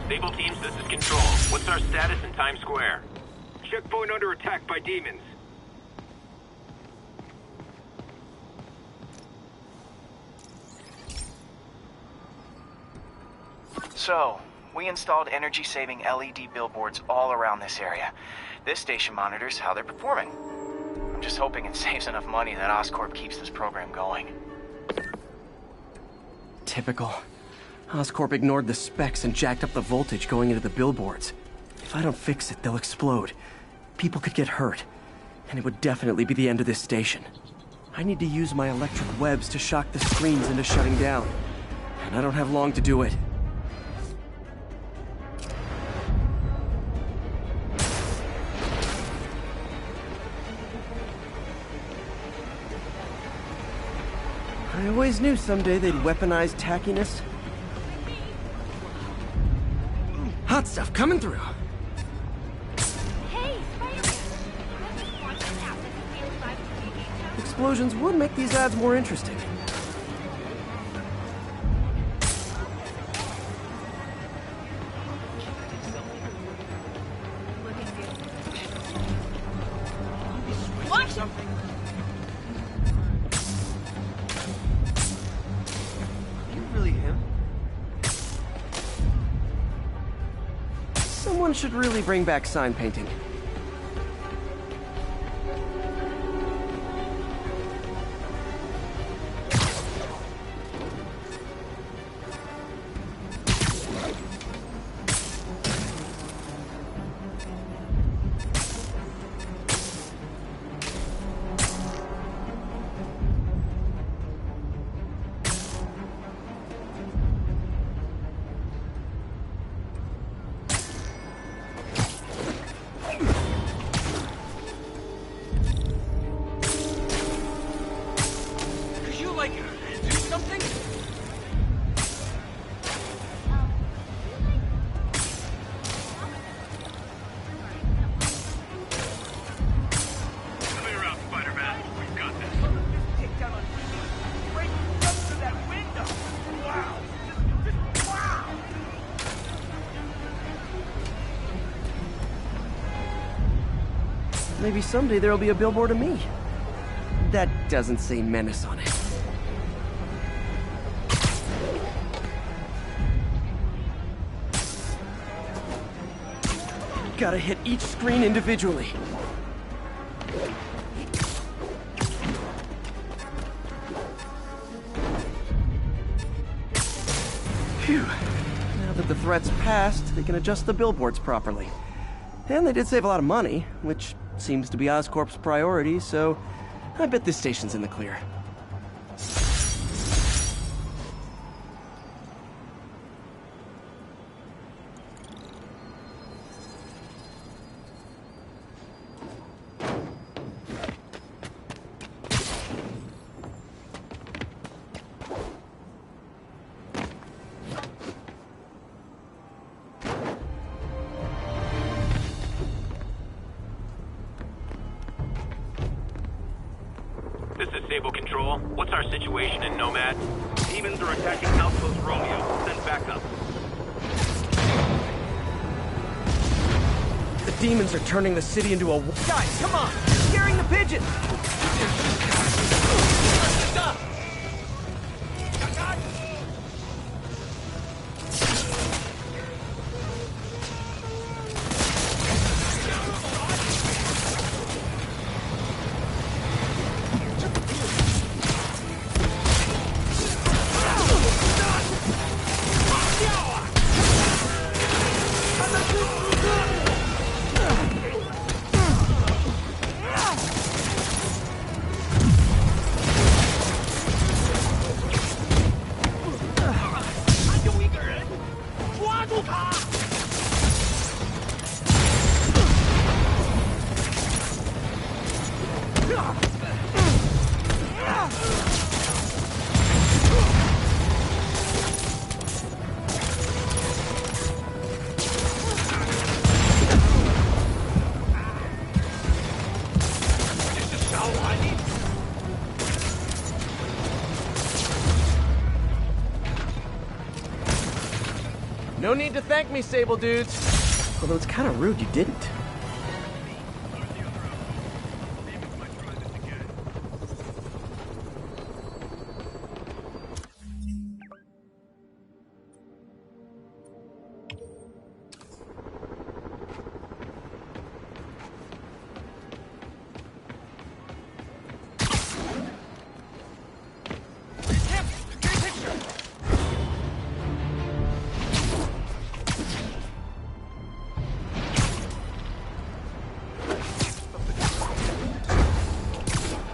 Sable teams, this is Control. What's our status in Times Square? Checkpoint under attack by demons. So, we installed energy-saving LED billboards all around this area. This station monitors how they're performing. I'm just hoping it saves enough money that Oscorp keeps this program going. Typical. Oscorp ignored the specs and jacked up the voltage going into the billboards. If I don't fix it, they'll explode. People could get hurt. And it would definitely be the end of this station. I need to use my electric webs to shock the screens into shutting down. And I don't have long to do it. I always knew someday they'd weaponize tackiness. Hot stuff coming through. Hey, Explosions would make these ads more interesting. Watch something. You really him? Someone should really bring back sign painting. Maybe someday there'll be a billboard of me. That doesn't say menace on it. Gotta hit each screen individually. Phew. Now that the threat's passed, they can adjust the billboards properly. And they did save a lot of money, which Seems to be Oscorp's priority, so I bet this station's in the clear. This is Sable Control. What's our situation in Nomad? Demons are attacking Outpost Romeo. Send backup. The demons are turning the city into a... Guys, come on! You're scaring the pigeons! Stop! No need to thank me, Sable dudes. Although it's kind of rude you didn't.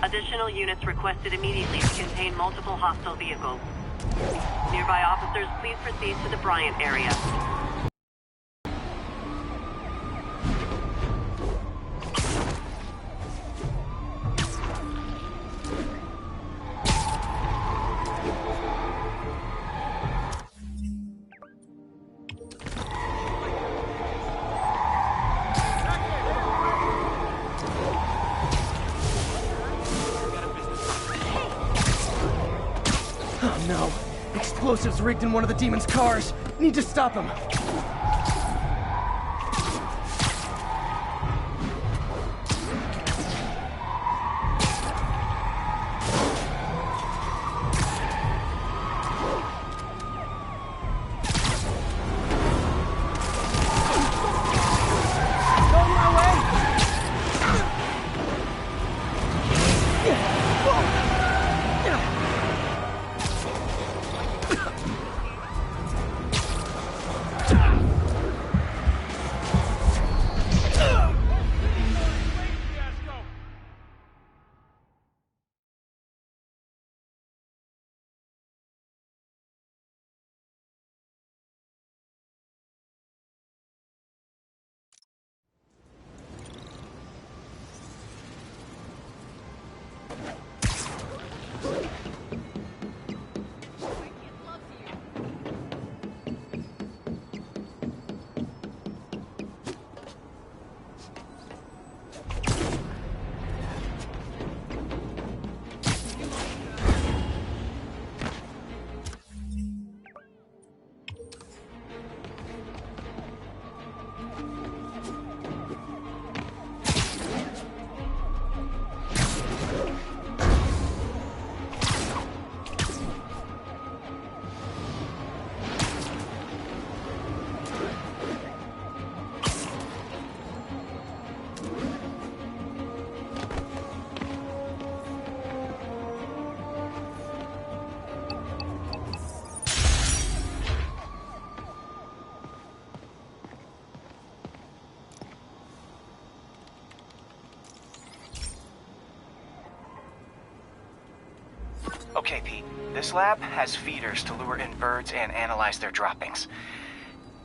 Additional units requested immediately to contain multiple hostile vehicles. Nearby officers, please proceed to the Bryant area. Oh no! Explosives rigged in one of the demon's cars! Need to stop him! Okay, Pete. This lab has feeders to lure in birds and analyze their droppings.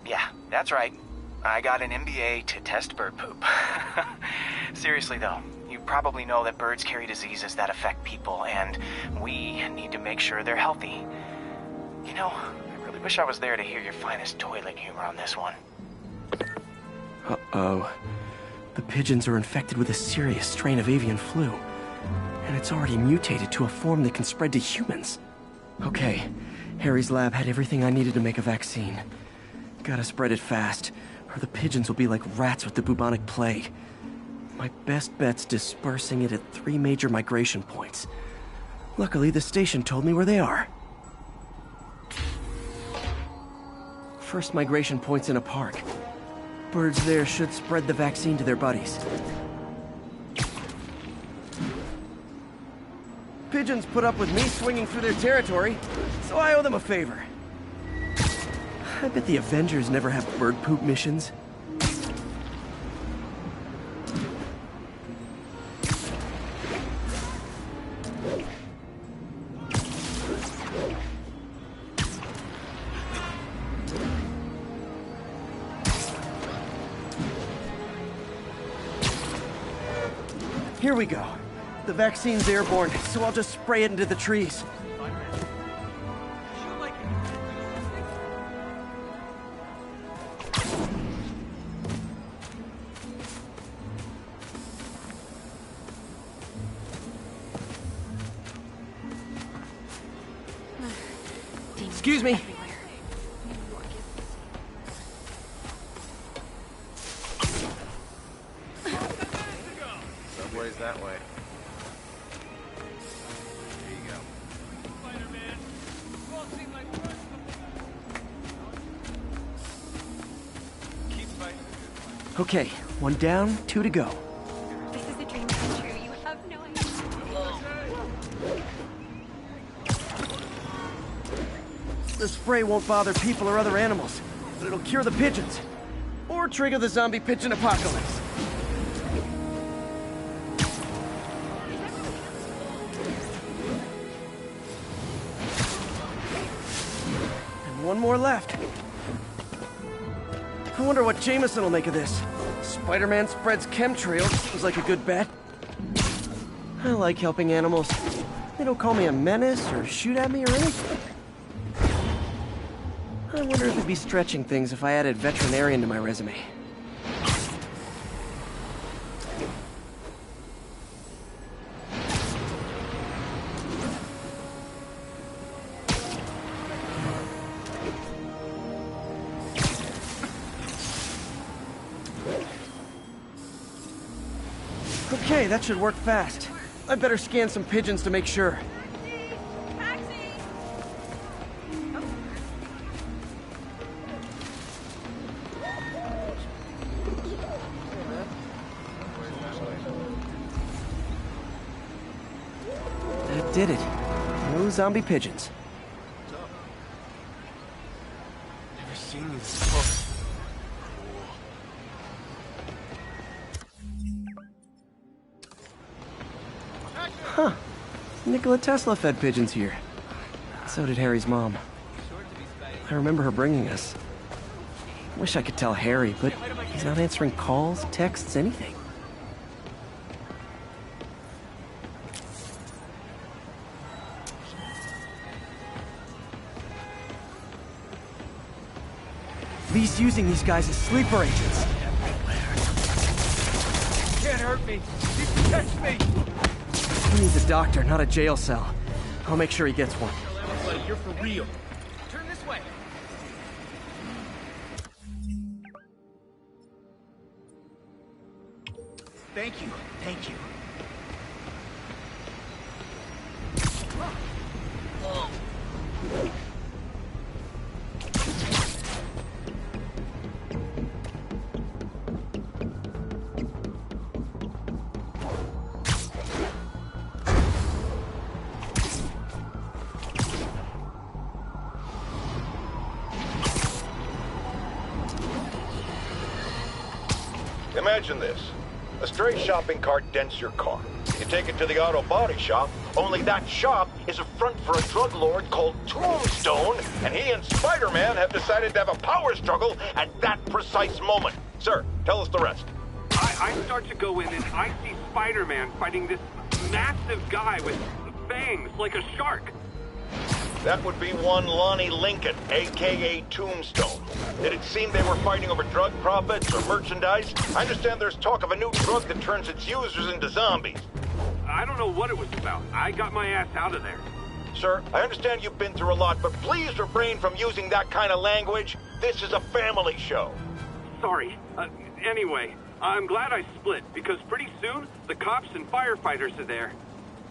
Yeah, that's right. I got an MBA to test bird poop. Seriously though, you probably know that birds carry diseases that affect people, and we need to make sure they're healthy. You know, I really wish I was there to hear your finest toilet humor on this one. Uh-oh. The pigeons are infected with a serious strain of avian flu. And it's already mutated to a form that can spread to humans. Okay, Harry's lab had everything I needed to make a vaccine. Gotta spread it fast, or the pigeons will be like rats with the bubonic plague. My best bet's dispersing it at 3 major migration points. Luckily, the station told me where they are. First migration point's in a park. Birds there should spread the vaccine to their buddies. Pigeons put up with me swinging through their territory, so I owe them a favor. I bet the Avengers never have bird poop missions. Here we go. The vaccine's airborne, so I'll just spray it into the trees. Excuse me. Subway's that way. There you go. Spider-Man. You all seem like birds. Keep fighting. Okay, 1 down, 2 to go. This is a dream come true. You have no idea. The spray won't bother people or other animals, but it'll cure the pigeons. Or trigger the zombie pigeon apocalypse. And 1 more left. I wonder what Jameson will make of this. Spider-Man spreads chemtrails. Seems like a good bet. I like helping animals. They don't call me a menace or shoot at me or anything. I wonder if it'd be stretching things if I added veterinarian to my resume. Okay, that should work fast. I better scan some pigeons to make sure. That did it. No zombie pigeons. Never seen these before. Huh. Nikola Tesla fed pigeons here. So did Harry's mom. I remember her bringing us. Wish I could tell Harry, but he's not answering calls, texts, anything. Lee's using these guys as sleeper agents. Can't hurt me. He protects me. He needs a doctor, not a jail cell. I'll make sure he gets one. Everybody, you're for real. Turn this way. Thank you. Thank you. Imagine this. A stray shopping cart dents your car. You take it to the auto body shop, only that shop is a front for a drug lord called Tombstone, and he and Spider-Man have decided to have a power struggle at that precise moment. Sir, tell us the rest. I start to go in and I see Spider-Man fighting this massive guy with fangs like a shark. That would be one Lonnie Lincoln, a.k.a. Tombstone. Did it seem they were fighting over drug profits or merchandise? I understand there's talk of a new drug that turns its users into zombies. I don't know what it was about. I got my ass out of there. Sir, I understand you've been through a lot, but please refrain from using that kind of language. This is a family show. Sorry. Anyway, I'm glad I split, because pretty soon, the cops and firefighters are there.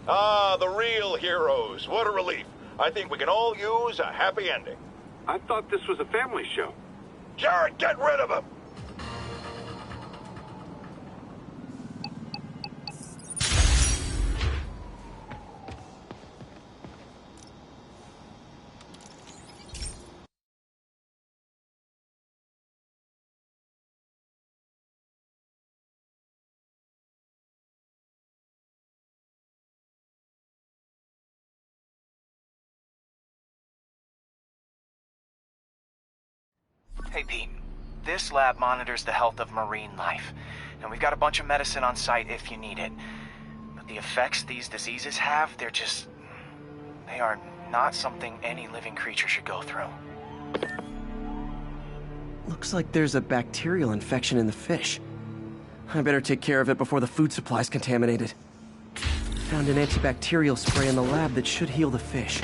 Ah, the real heroes. What a relief. I think we can all use a happy ending. I thought this was a family show. Jared, get rid of him! Hey, Pete. This lab monitors the health of marine life, and we've got a bunch of medicine on site if you need it. But the effects these diseases have, they are not something any living creature should go through. Looks like there's a bacterial infection in the fish. I better take care of it before the food supply's contaminated. Found an antibacterial spray in the lab that should heal the fish.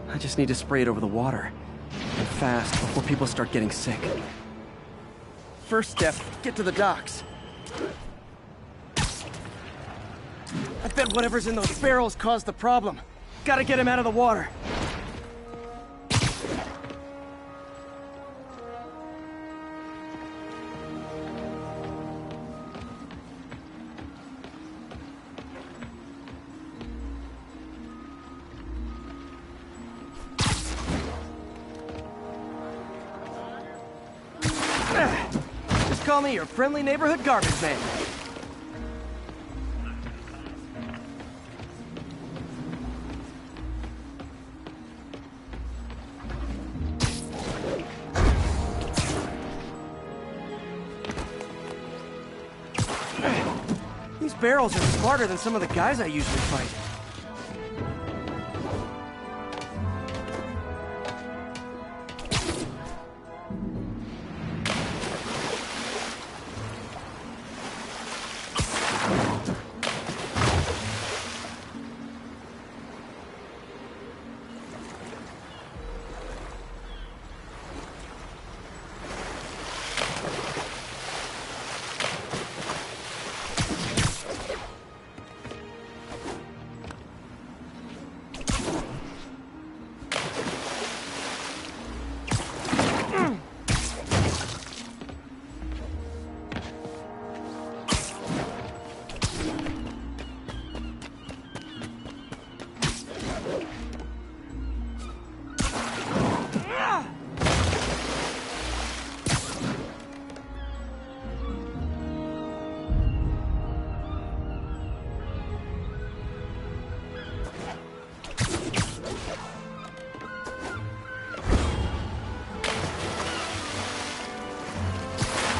I just need to spray it over the water. And fast, before people start getting sick. First step, get to the docks. I bet whatever's in those barrels caused the problem. Gotta get him out of the water. Just call me your friendly neighborhood garbage man. These barrels are smarter than some of the guys I usually fight.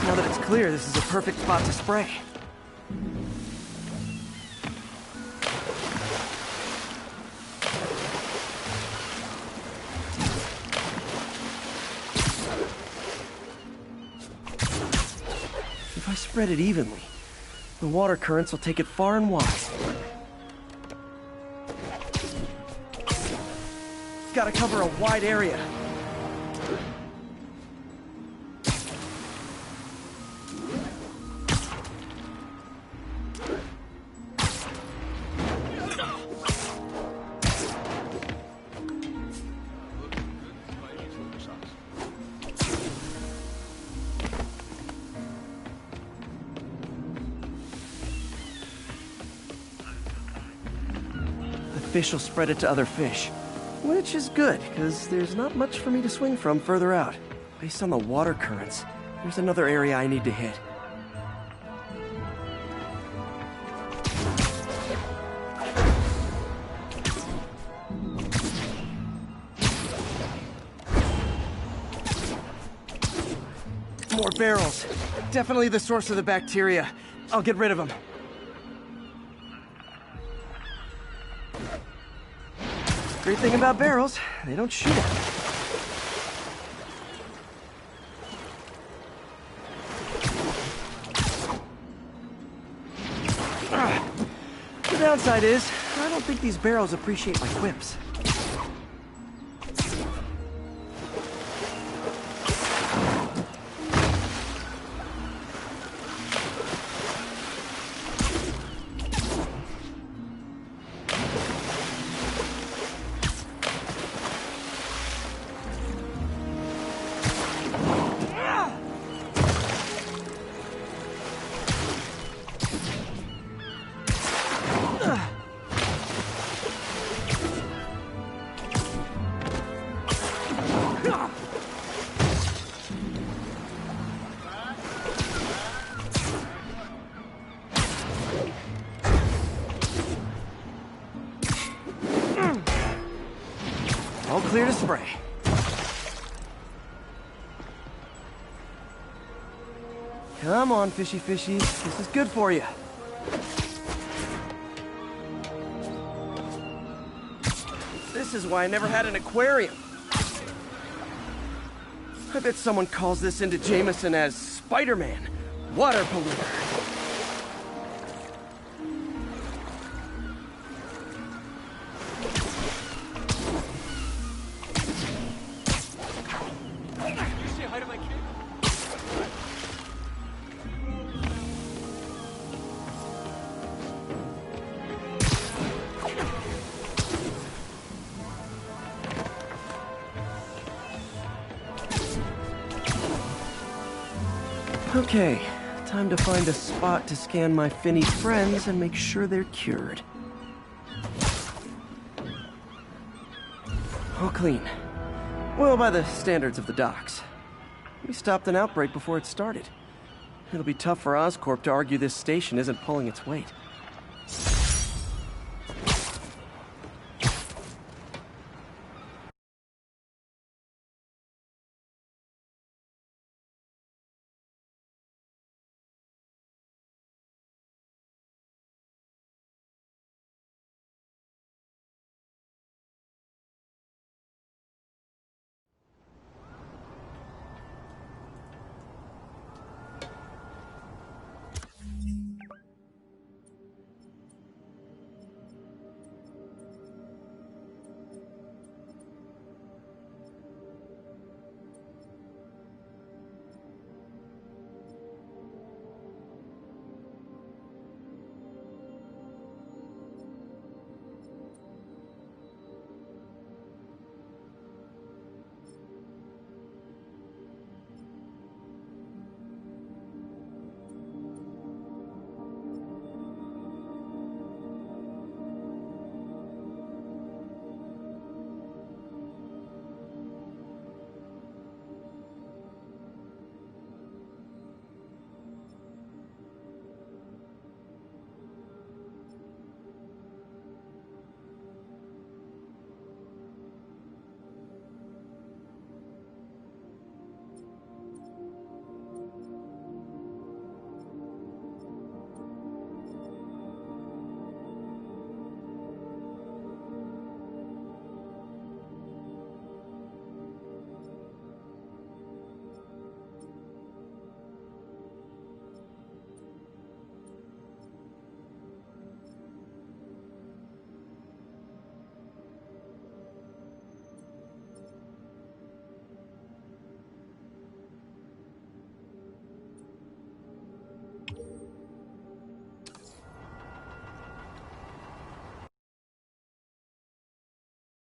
Now that it's clear, this is a perfect spot to spray. If I spread it evenly, the water currents will take it far and wide. It's gotta cover a wide area. Fish will spread it to other fish. Which is good, because there's not much for me to swing from further out. Based on the water currents, there's another area I need to hit. More barrels. Definitely the source of the bacteria. I'll get rid of them. Great thing about barrels, they don't shoot at me. The downside is, I don't think these barrels appreciate my quips. All clear to spray. Come on, fishy fishies. This is good for you. This is why I never had an aquarium. I bet someone calls this into Jameson as Spider-Man, water polluter. Okay, time to find a spot to scan my Finny friends and make sure they're cured. All clean. Well, by the standards of the docks. We stopped an outbreak before it started. It'll be tough for Oscorp to argue this station isn't pulling its weight.